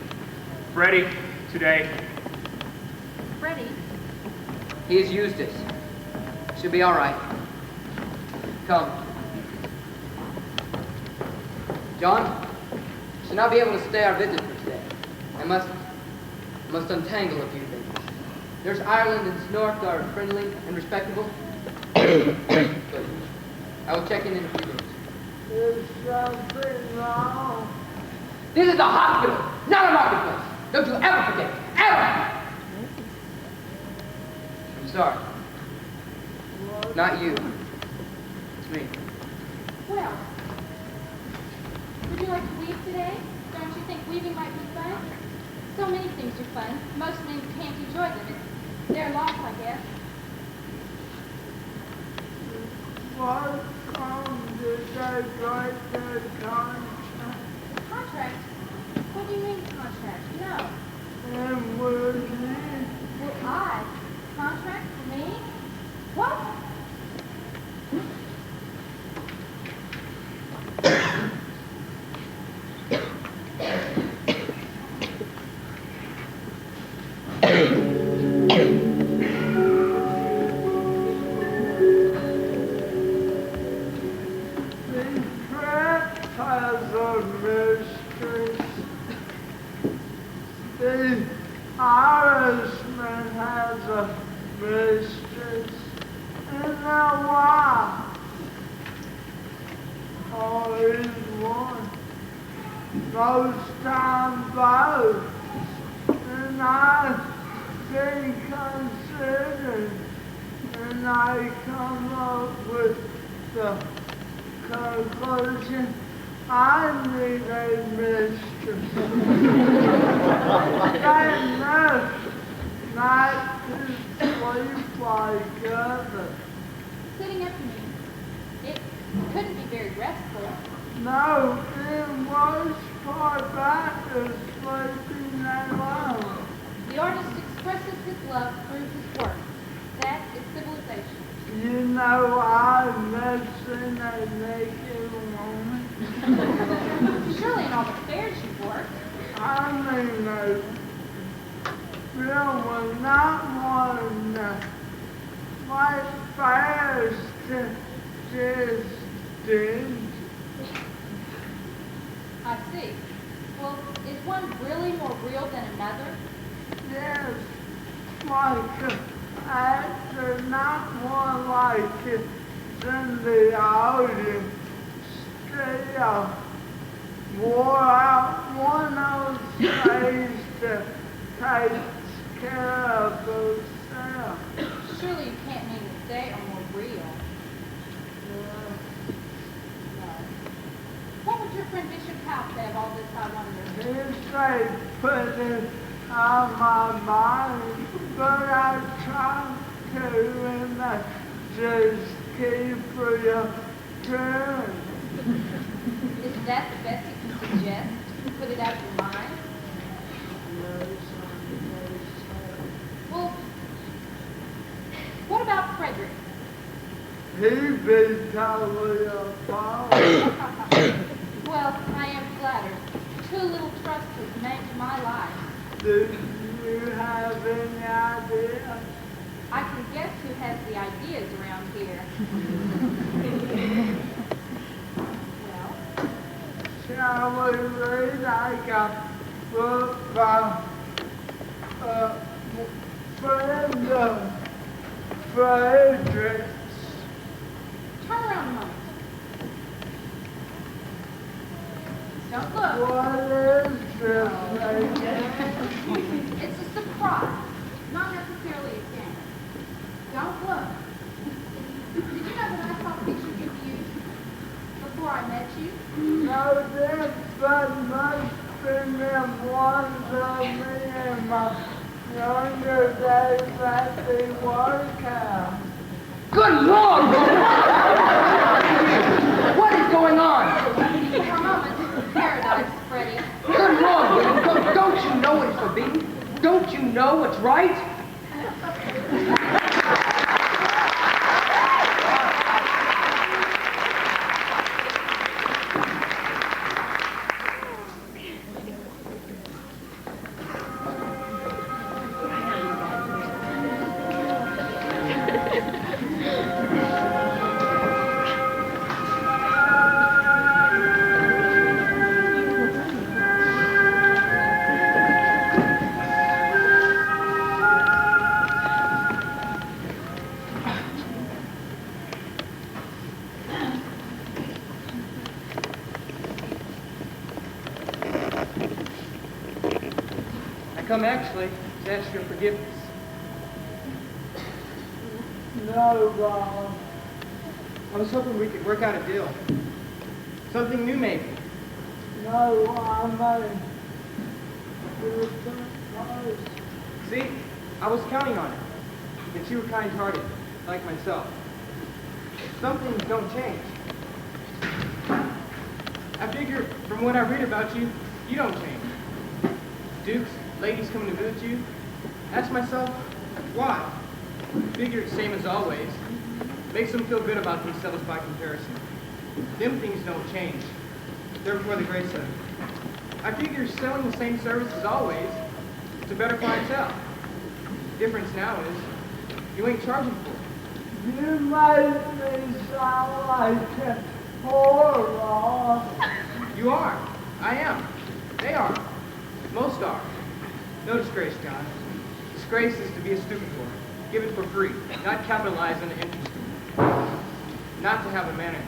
B: Freddie, today.
F: Freddie?
A: He is Eustace. She'll be all right. Come. John, I shall not be able to stay our visit for today. I must untangle a few things. There's Ireland and Snork are friendly and respectable. Good. I will check in a few minutes.
E: There's something wrong.
A: This is a hospital, not a marketplace. Don't you ever forget it. Ever! I'm sorry. Not you. It's me.
F: Well, would you like to weave today? Don't you think weaving might be fun? So many things are fun. Most men can't enjoy them. It's their loss, I guess.
E: What come did they write that contract?
F: Contract? What do you mean contract? No.
E: And was it?
F: Well, I? Contract for me? What?
E: The trap has a mistress. The Irishman has a mistress. And now why? All is one. Most time both. And I've been considered. And I come up with the conclusion I need a mistress. I must not to sleep like others.
F: Sitting up, you mean? It couldn't be very restful.
E: No, it was far back to sleeping alone.
F: The artist expresses his love through his work. That is civilization.
E: You know, I'm missing a naked woman.
F: Surely in all the fairs you've worked.
E: I mean, no, really not one my fires just did.
F: I see. Well, is one really more real than another?
E: Yes, like actor, not more like it than the audience. Still, wore out one of those that takes care of herself.
F: Surely you can't mean that they are more real. No. What would your friend Bishop Howe say of all this, I wonder?
E: If they put it on my mind, but I try to, and I just keep for your turn.
F: Is that the best you can suggest? Put it out of your mind? Well, what about Frederick?
E: He'd be totally apart.
F: Well, I am flattered. Too little trust was made to my life.
E: Do you have any idea?
F: I can guess who has the ideas around here. Well,
E: Shall we read? I got book by friend of Frederick's.
F: turn around a moment. Don't look.
E: What is this lady?
F: It's a surprise, not necessarily a game. Don't look. Did you know that I saw pictures of you before I met you?
E: No, this but must be them ones of me in my younger days at the workout.
A: Good Lord! What is going on?
F: For a moment, paradise, Freddie.
A: Good Lord, William, don't you know it's forbidden? Don't you know what's right?
C: Come actually to ask your forgiveness.
E: No, Bob.
C: I was hoping we could work out a deal. Something new maybe.
E: No, I mean,
C: See, I was counting on it. That you were kind-hearted, like myself. Some things don't change. I figure, from what I read about you, you don't change. Dukes, ladies coming to visit you, ask myself, why? Figure it's same as always. Makes them feel good about themselves by comparison. Them things don't change. They're before the grace of it. I figure selling the same service as always to better clientele. Difference now is, you ain't charging for it.
E: you made me sound like a horror.
C: You are. I am. They are. Most are. No disgrace, John. Disgrace is to be a student for. Give it for free. Not capitalize on the interest of it. Not to have a manager.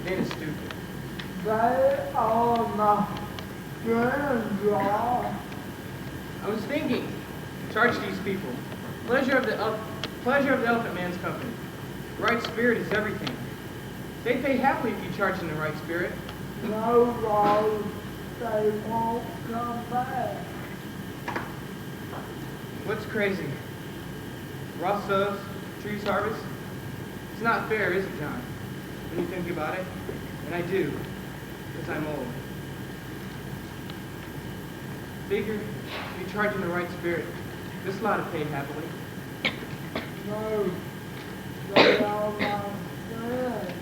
C: Then it's stupid.
E: They are my friends, Rob.
C: I was thinking, charge these people. Pleasure of the Elephant Man's company. Right spirit is everything. They pay happily if you charge in the right spirit.
E: No, Rose, they won't come back.
C: What's crazy? Ross sows, trees harvest? It's not fair, is it, John? When you think about it. And I do, because I'm old. Figure, if you charge in the right spirit, this lot of paid happily.
E: No, they are my friends.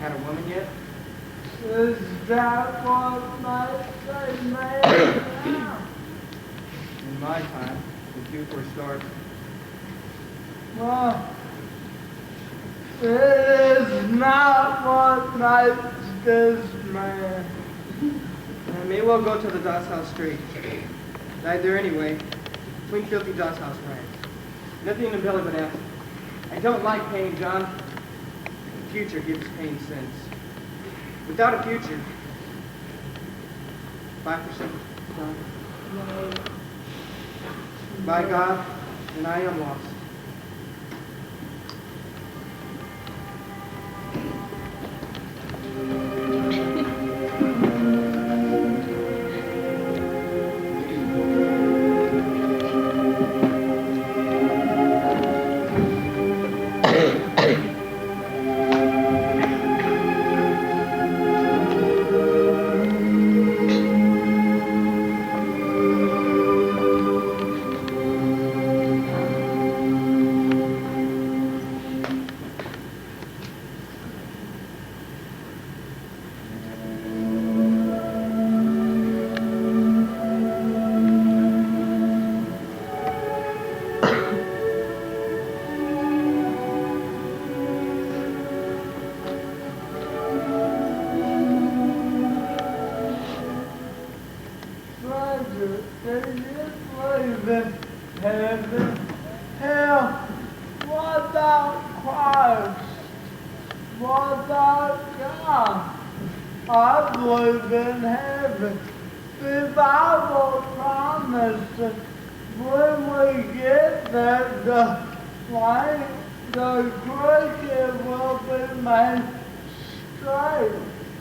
C: Had a woman yet?
E: Is that what makes a man now?
C: In my time, with you for a start.
E: Well, it is not what makes this man.
C: I may well go to the Doss House straight. Died there anyway, between filthy Doss House rags. Nothing in the belly but acid. I don't like pain, John. The future gives pain sense. Without a future, 5% done.
E: No.
C: By God, then I am lost.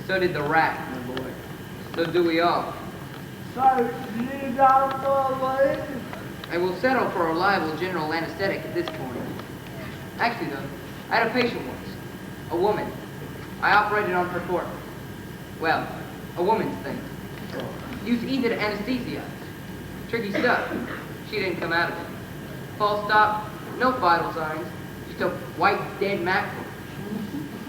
A: So did the rat, my boy. So do we all.
E: So you don't believe?
A: I will settle for a reliable general anesthetic at this point. Actually, though, I had a patient once. A woman. I operated on her corpse. Well, a woman's thing. Used easy to anesthesize. Tricky stuff. She didn't come out of it. Pulse stopped, no vital signs. Just a white, dead mackerel.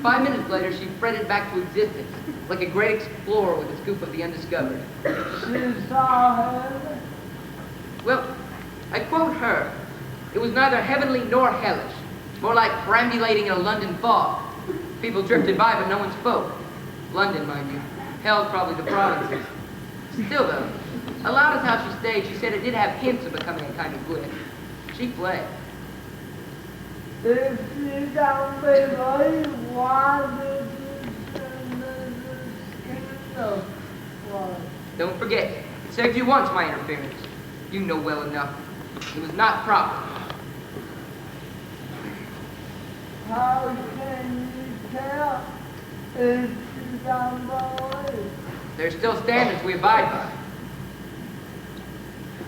A: 5 minutes later, she fretted back to existence, like a great explorer with a scoop of the undiscovered.
E: She saw him.
A: Well, I quote her. It was neither heavenly nor hellish. More like perambulating in a London fog. People drifted by, but no one spoke. London, mind you. Hell's probably the provinces. Still, though, allowed us how she stayed, she said it did have hints of becoming a kind of glitter. She fled.
E: If you don't believe, why did you send this kingdom? Why?
A: Don't forget, it served you once, my interference. You know well enough. It was not proper.
E: How can you tell if you don't believe?
A: There's still standards we abide by.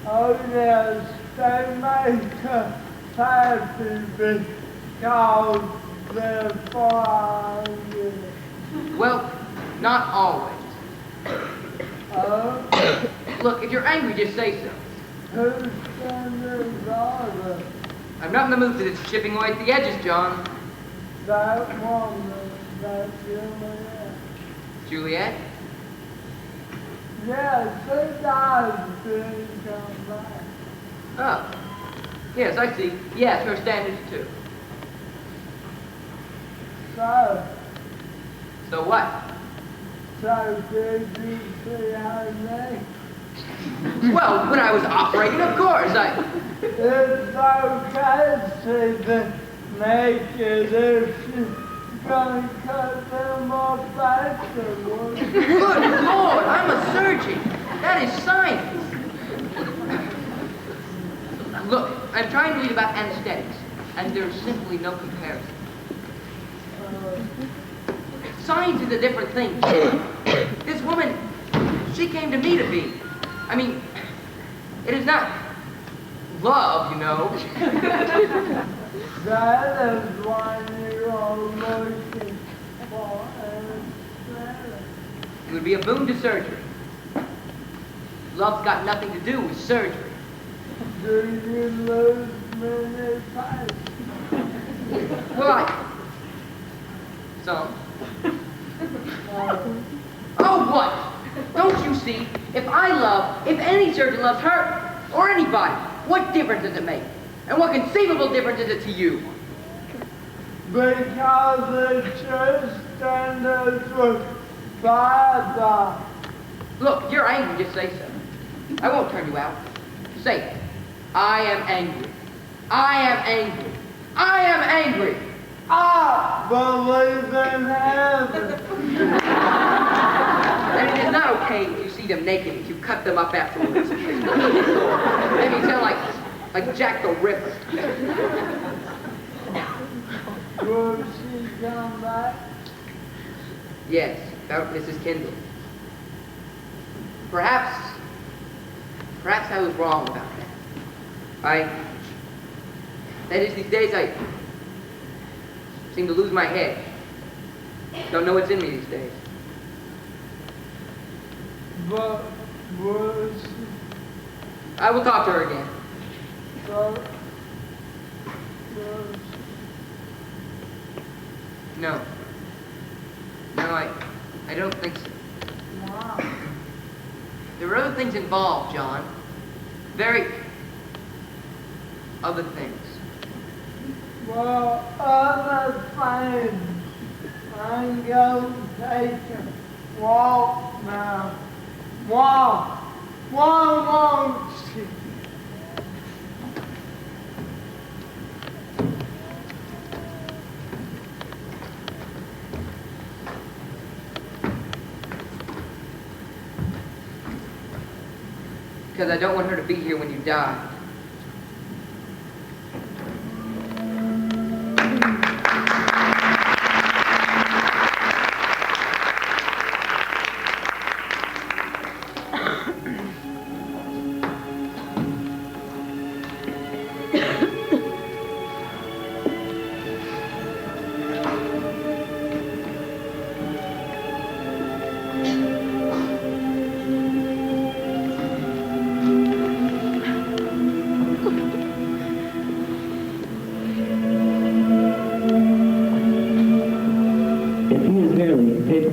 E: Oh yes, they make us happy because they're fine.
A: Well, not always.
E: Oh,
A: Look, if you're angry, just say so.
E: whose standards are they?
A: I'm not in the mood for this chipping away at the edges, John.
E: That woman, that Juliet.
A: Juliet?
E: Yes, she died didn't come back.
A: Oh. Yes, I see. Yes, her standards too.
E: So,
A: So what?
E: so did you see her neck?
A: Well, when I was operating, of course,
E: It's okay to see the naked if she's gonna cut them off afterwards.
A: Good Lord, I'm a surgeon. That is science. Look, I'm trying to read about anesthetics, and there's simply no comparison. Science is a different thing. This woman, she came to me to be. I mean, it is not love, you know.
E: That is why you're looking for anesthetic.
A: It would be a boon to surgery. Love's got nothing to do with surgery.
E: Do you lose many patients?
A: Well, some. Oh, what? Don't you see? If I love, if any surgeon loves her, or anybody, what difference does it make? And what conceivable difference is it to you?
E: Because the church standards with Father.
A: Look, you're angry, just say so. I won't turn you out. Say it. I am angry. I am angry. I am angry.
E: I believe in heaven.
A: And it is not okay if you see them naked if you cut them up afterwards. Maybe you sound like Jack the Ripper.
E: Will she come back?
A: Yes, about Mrs. Kendall. Perhaps I was wrong about that. That is, these days I seem to lose my head. Don't know what's in me these days.
E: But will she?
A: I will talk to her again.
E: Will
A: No. No, I don't think so.
E: Wow.
A: There are other things involved, John. Very other things.
E: Well, other things. I'm going to take a walk now. Walk. Why won't she?
A: Because I don't want her to be here when you die.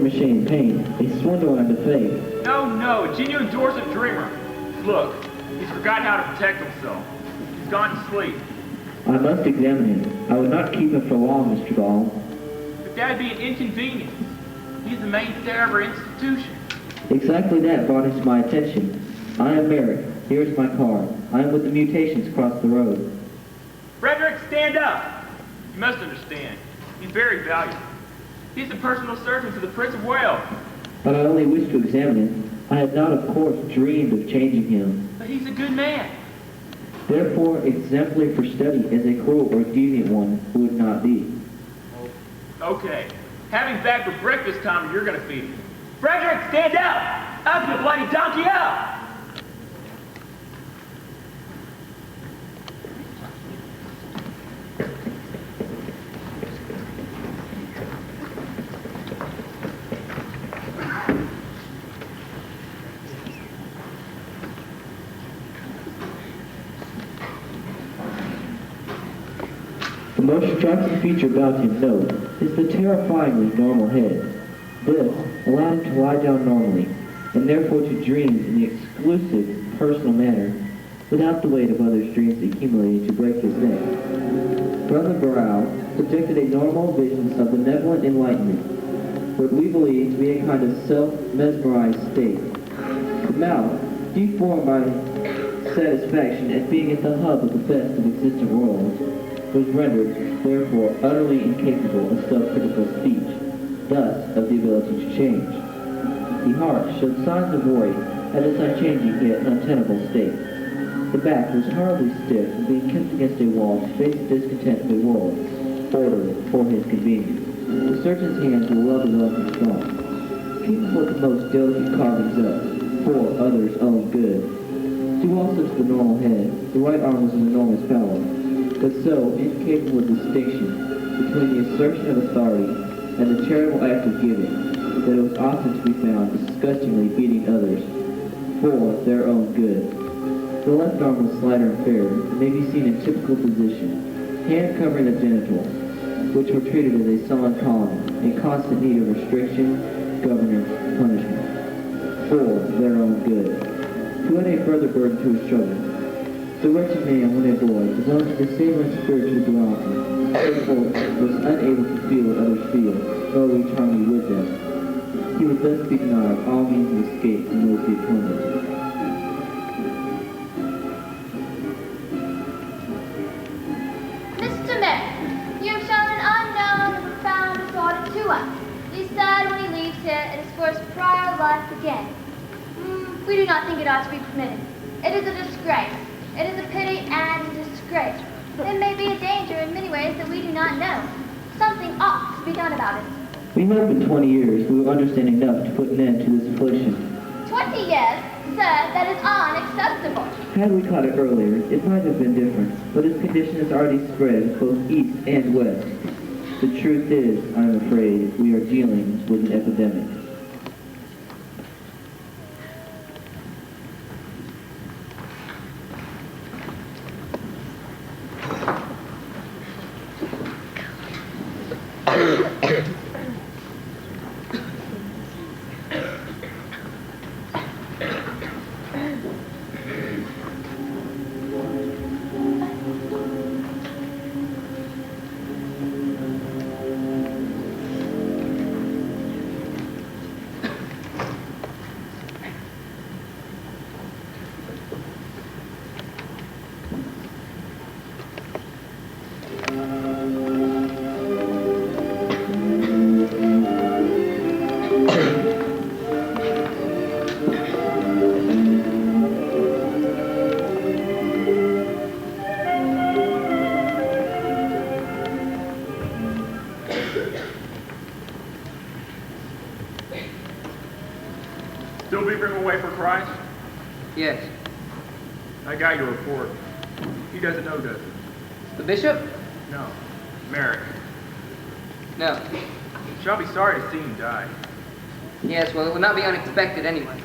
G: Machine paint, a swindle and a fake.
B: No, a genuine Dorset dreamer. Look, he's forgotten how to protect himself. He's gone to sleep.
G: I must examine him. I would not keep him for long, Mr. Ball.
B: But that'd be an inconvenience. He's the mainstay of our institution.
G: Exactly that brought it to my attention. I am Merrick. Here's my card. I am with the mutations across the road.
B: Frederick, stand up! You must understand. He's very valuable. He's the personal surgeon to the Prince of Wales.
G: But I only wish to examine him. I have not, of course, dreamed of changing him.
B: But he's a good man.
G: Therefore, exemplary for study as a cruel or deviant one would not be.
B: Okay. Have him back for breakfast time or you're going to feed him. Frederick, stand up! Up, you bloody donkey, up!
G: The most striking feature about him, note, is the terrifyingly normal head. This allowed him to lie down normally, and therefore to dream in the exclusive, personal manner, without the weight of others' dreams accumulating to break his neck. From the brow projected a normal vision of benevolent enlightenment, what we believe to be a kind of self-mesmerized state. The mouth, deformed by satisfaction at being at the hub of the best of existing worlds, was rendered, therefore, utterly incapable of self-critical speech, thus of the ability to change. The heart showed signs of worry at its unchanging yet untenable state. The back was horribly stiff and being kept against a wall to face the discontent of a world, ordered for his convenience. The surgeon's hands were well developed and strong, capable of the most delicate carvings up, for others' own good. Due also to the normal head, the right arm was an enormous power, but so incapable of distinction between the assertion of authority and the charitable act of giving, that it was often to be found disgustingly beating others for their own good. The left arm was slighter and fairer, and may be seen in typical position, hand covering the genitals, which were treated as a sullen colony, in constant need of restriction, governance, punishment, for their own good. To add a further burden to his trouble, the wretched man, when a boy, developed a disabling spiritual duality, therefore was unable to feel what others feel, nor reach harmony with them. He would thus be denied all means of escape from those he had tormented.
D: Mr. Merrick, you have shown an unknown and profound disorder to us. You said when he leaves here, it is for his prior life again. We do not think it ought to be permitted. It is a disgrace. It is a pity and a disgrace. It may be a danger in many ways that we do not know. Something ought to be done about it.
G: We hope in 20 years we will understand enough to put an end to this affliction.
D: 20 years? Sir, that is unacceptable.
G: Had we caught it earlier, it might have been different, but its condition has already spread both east and west. The truth is, I am afraid, we are dealing with an epidemic.
B: Still beavering away for Christ?
A: Yes.
B: I got your report. He doesn't know, does he?
A: The bishop?
B: No. Merrick.
A: No.
B: Shall be sorry to see him die.
A: Yes, well, it would not be unexpected anyway.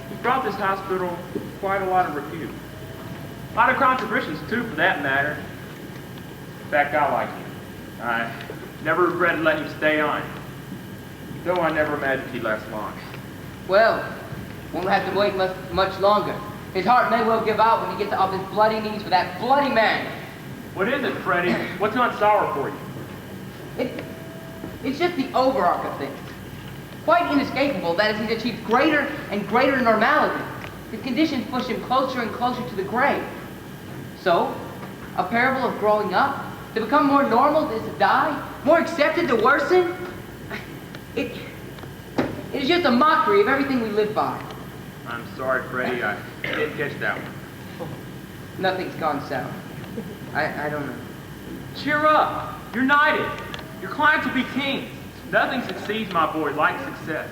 B: He brought this hospital quite a lot of repute. A lot of contributions, too, for that matter. In fact, I like him. I never regretted letting him stay on. Though I never imagined he'd last long.
A: Well, won't have to wait much longer. His heart may well give out when he gets off his bloody knees for that bloody man.
B: What is it, Freddie? What's on sour for you?
A: It's just the overarch of things. Quite inescapable that as he's achieved greater and greater normality, his conditions push him closer and closer to the grave. So, a parable of growing up, to become more normal is to die, more accepted to worsen. It is just a mockery of everything we live by.
B: I'm sorry, Freddie. I didn't catch that one.
A: Nothing's gone south. I don't know.
B: Cheer up. You're knighted. Your clients will be kings. Nothing succeeds, my boy, like success.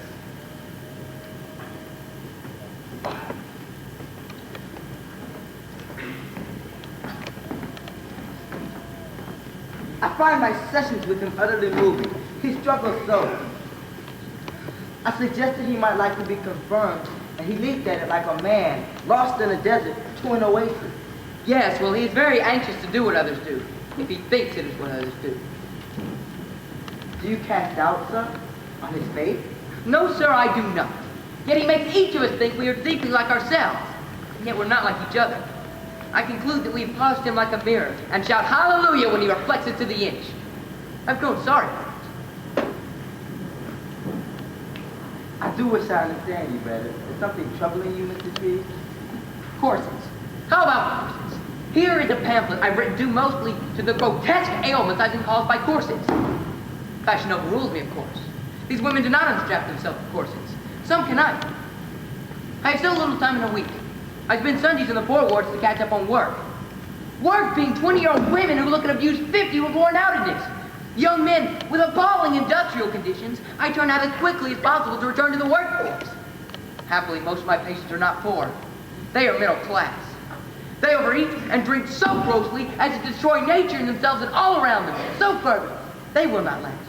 H: I find my sessions with him utterly moving. He struggles so. I suggested he might like to be confirmed, and he leaped at it like a man, lost in a desert, to an oasis.
A: Yes, well, he is very anxious to do what others do, if he thinks it is what others do.
H: Do you cast doubt, sir, on his faith?
A: No, sir, I do not. Yet he makes each of us think we are deeply like ourselves, and yet we're not like each other. I conclude that we have polished him like a mirror, and shout hallelujah when he reflects it to the inch. I've grown sorry for it.
H: I do wish I understand you better. Is something troubling you, Mr. Trees?
A: Courses. How about courses? Here is a pamphlet I've written due mostly to the grotesque ailments I've been caused by corsets. Fashion overrules me, of course. These women do not unstrap themselves with corsets. Some cannot. I have so little time in a week. I spend Sundays in the poor wards to catch up on work. Work being 20-year-old women who look at abuse 50 with worn-outedness. Young men with appalling industrial conditions I turn out as quickly as possible to return to the workforce. Happily, most of my patients are not poor. They are middle class. They overeat and drink so grossly as to destroy nature and themselves and all around them. So further, they will not last.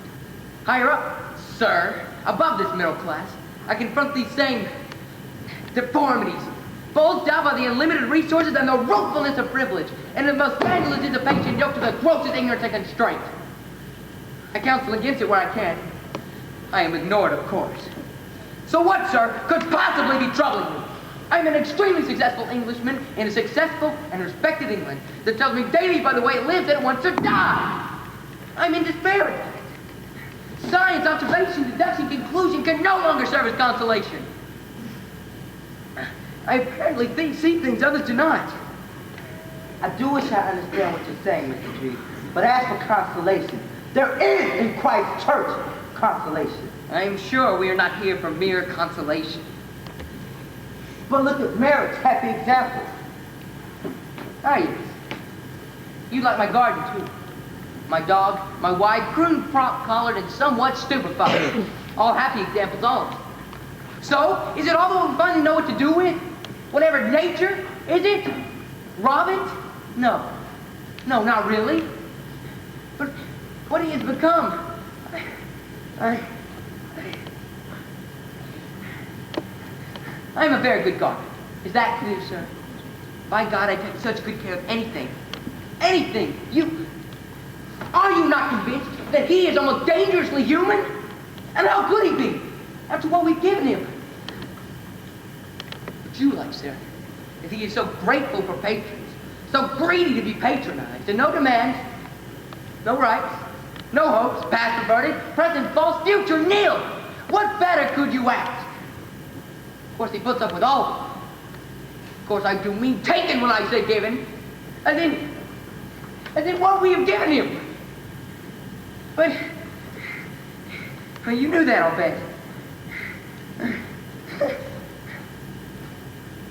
A: Higher up, sir, above this middle class, I confront these same deformities, bulged out by the unlimited resources and the ruthlessness of privilege, and the most scandalous dissipation yoked to the grossest ignorance and constraint. I counsel against it where I can. I am ignored, of course. So what, sir, could possibly be troubling me? I am an extremely successful Englishman in a successful and respected England that tells me daily by the way it lives that it wants to die. I'm in despair at that. Science, observation, deduction, conclusion can no longer serve as consolation. I apparently see things others do not.
H: I do wish I understand what you're saying, Mr. Tree. But as for consolation, there is in Christ's church consolation.
A: I am sure we are not here for mere consolation.
H: But look at Merritt's happy example.
A: Ah, yes. You like my garden, too. My dog, my wife, prune, prop-collared, and somewhat stupefied. All happy examples, all of them. So, is it all the fun to know what to do with? Whatever nature, is it? Rob it? No. No, not really. But what he has become, I'm a very good gardener. Is that clear, sir? By God, I take such good care of anything. Anything. Are you not convinced that he is almost dangerously human? And how could he be, after what we've given him? But you like, sir, if he is so grateful for patrons, so greedy to be patronized, and no demands, no rights, no hopes, past averted, present false, future nil. What better could you ask? Of course, he puts up with all of it. Of course, I do mean taken when I say given. And then what we have given him. But you knew that, I'll bet.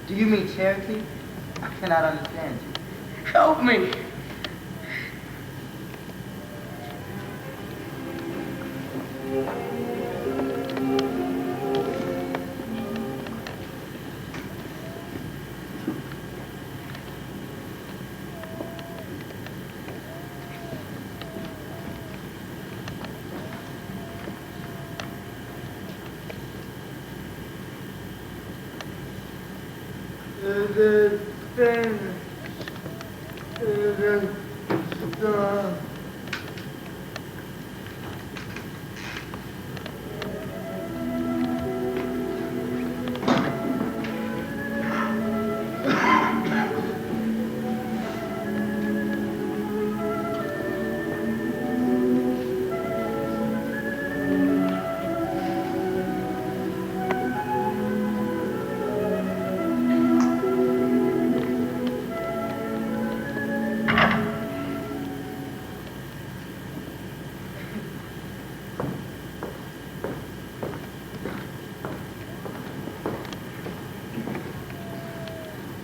H: Do you mean charity? I cannot understand you.
A: Help me.
E: It is finished. It is done.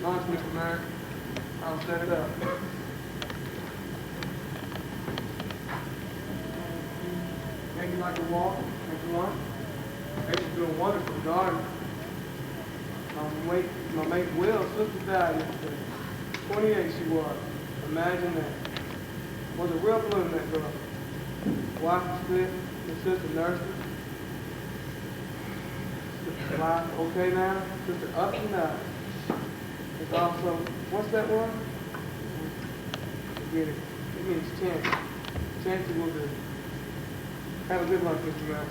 C: Lunch, Mr. Merrick. I'll set it up. Maybe you like to walk, take a lunch. April's doing wonderful in the garden. My mate Will's sister died yesterday. 28 she was. Imagine that. Was a real bloom, that girl. Wife was sick, his sister nursed her. Sister life okay now, sister up and down. It's also, what's that word? Forget it. It means chance. Chance will do. Have a good lunch, Mr. Merrick.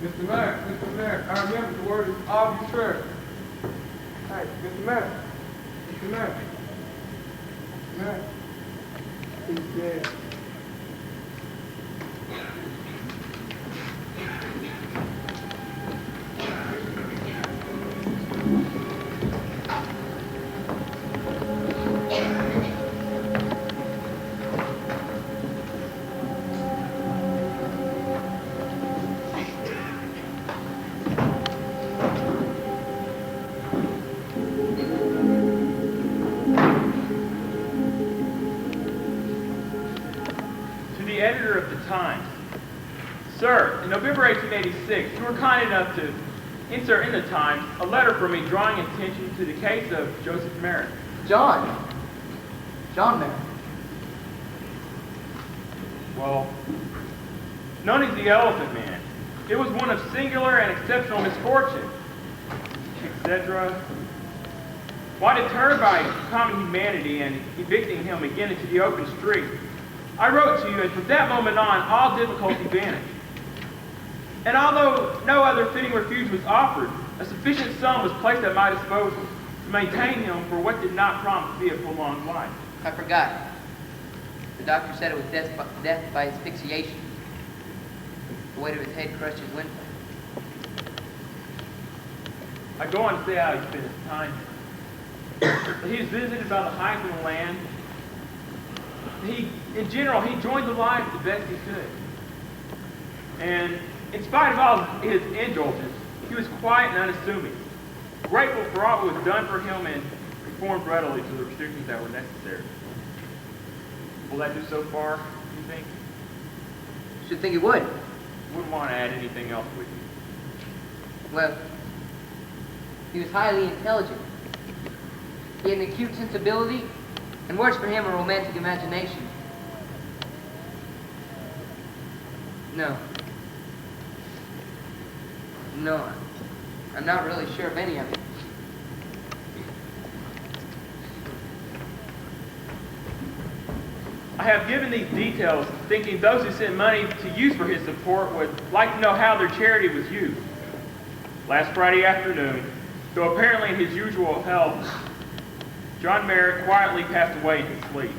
C: Mr. Merrick, Mr. Mayor, I remember the word is arbitrary. Hey, Mr. Mayor. Mr. Mayor. Mr. Mayor. He's dead.
B: Editor of the Times. Sir, in November 1886, you were kind enough to insert in the Times a letter from me drawing attention to the case of Joseph Merrick.
A: John Merrick.
B: Well, known as the Elephant Man, it was one of singular and exceptional misfortune, etc. While deterred by common humanity and evicting him again into the open street, I wrote to you, and from that moment on, all difficulty vanished. And although no other fitting refuge was offered, a sufficient sum was placed at my disposal to maintain him for what did not promise to be a prolonged life.
A: I forgot. The doctor said it was death by asphyxiation. The weight of his head crushed his windpipe.
B: I go on to say how he spent his time. He was visited by the highest in the land. In general, he joined the life the best he could. And in spite of all his indulgence, he was quiet and unassuming, grateful for all that was done for him and conformed readily to the restrictions that were necessary. Will that do so far, you think?
A: Should think it would.
B: Wouldn't want to add anything else, would you?
A: Well, he was highly intelligent. He had an acute sensibility, and worse for him, a romantic imagination. No, I'm not really sure of any of it.
B: I have given these details thinking those who sent money to use for his support would like to know how their charity was used. Last Friday afternoon, though apparently in his usual health, John Merrick quietly passed away in his sleep.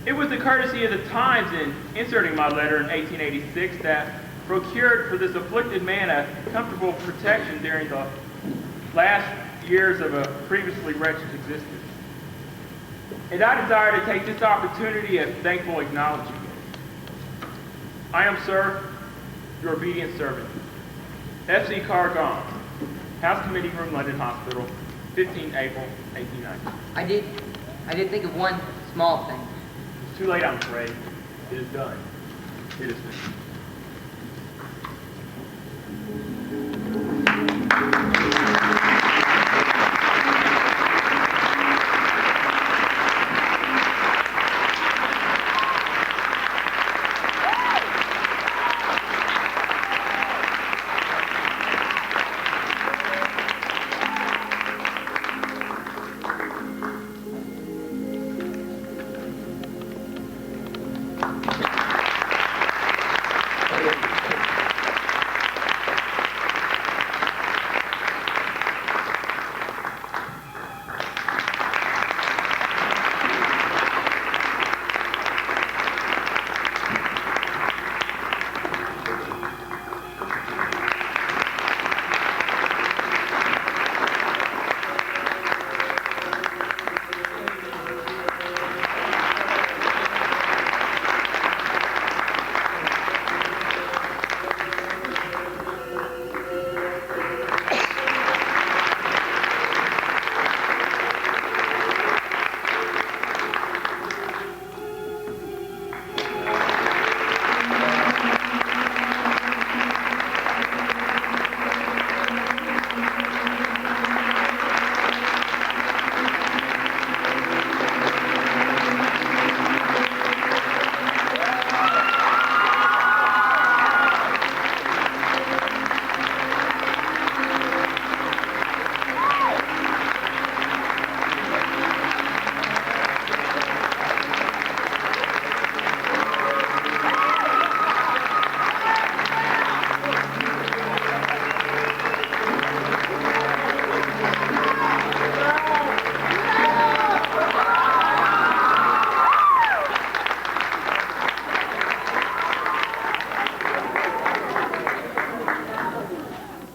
B: It was the courtesy of the Times in inserting my letter in 1886 that procured for this afflicted man a comfortable protection during the last years of a previously wretched existence. And I desire to take this opportunity of thankful acknowledgement. I am, sir, your obedient servant, F.C. Cargon, House Committee Room, London Hospital, 15 April, 1890.
A: I did think of one small thing.
B: It's too late, I'm afraid. It is done. It is finished.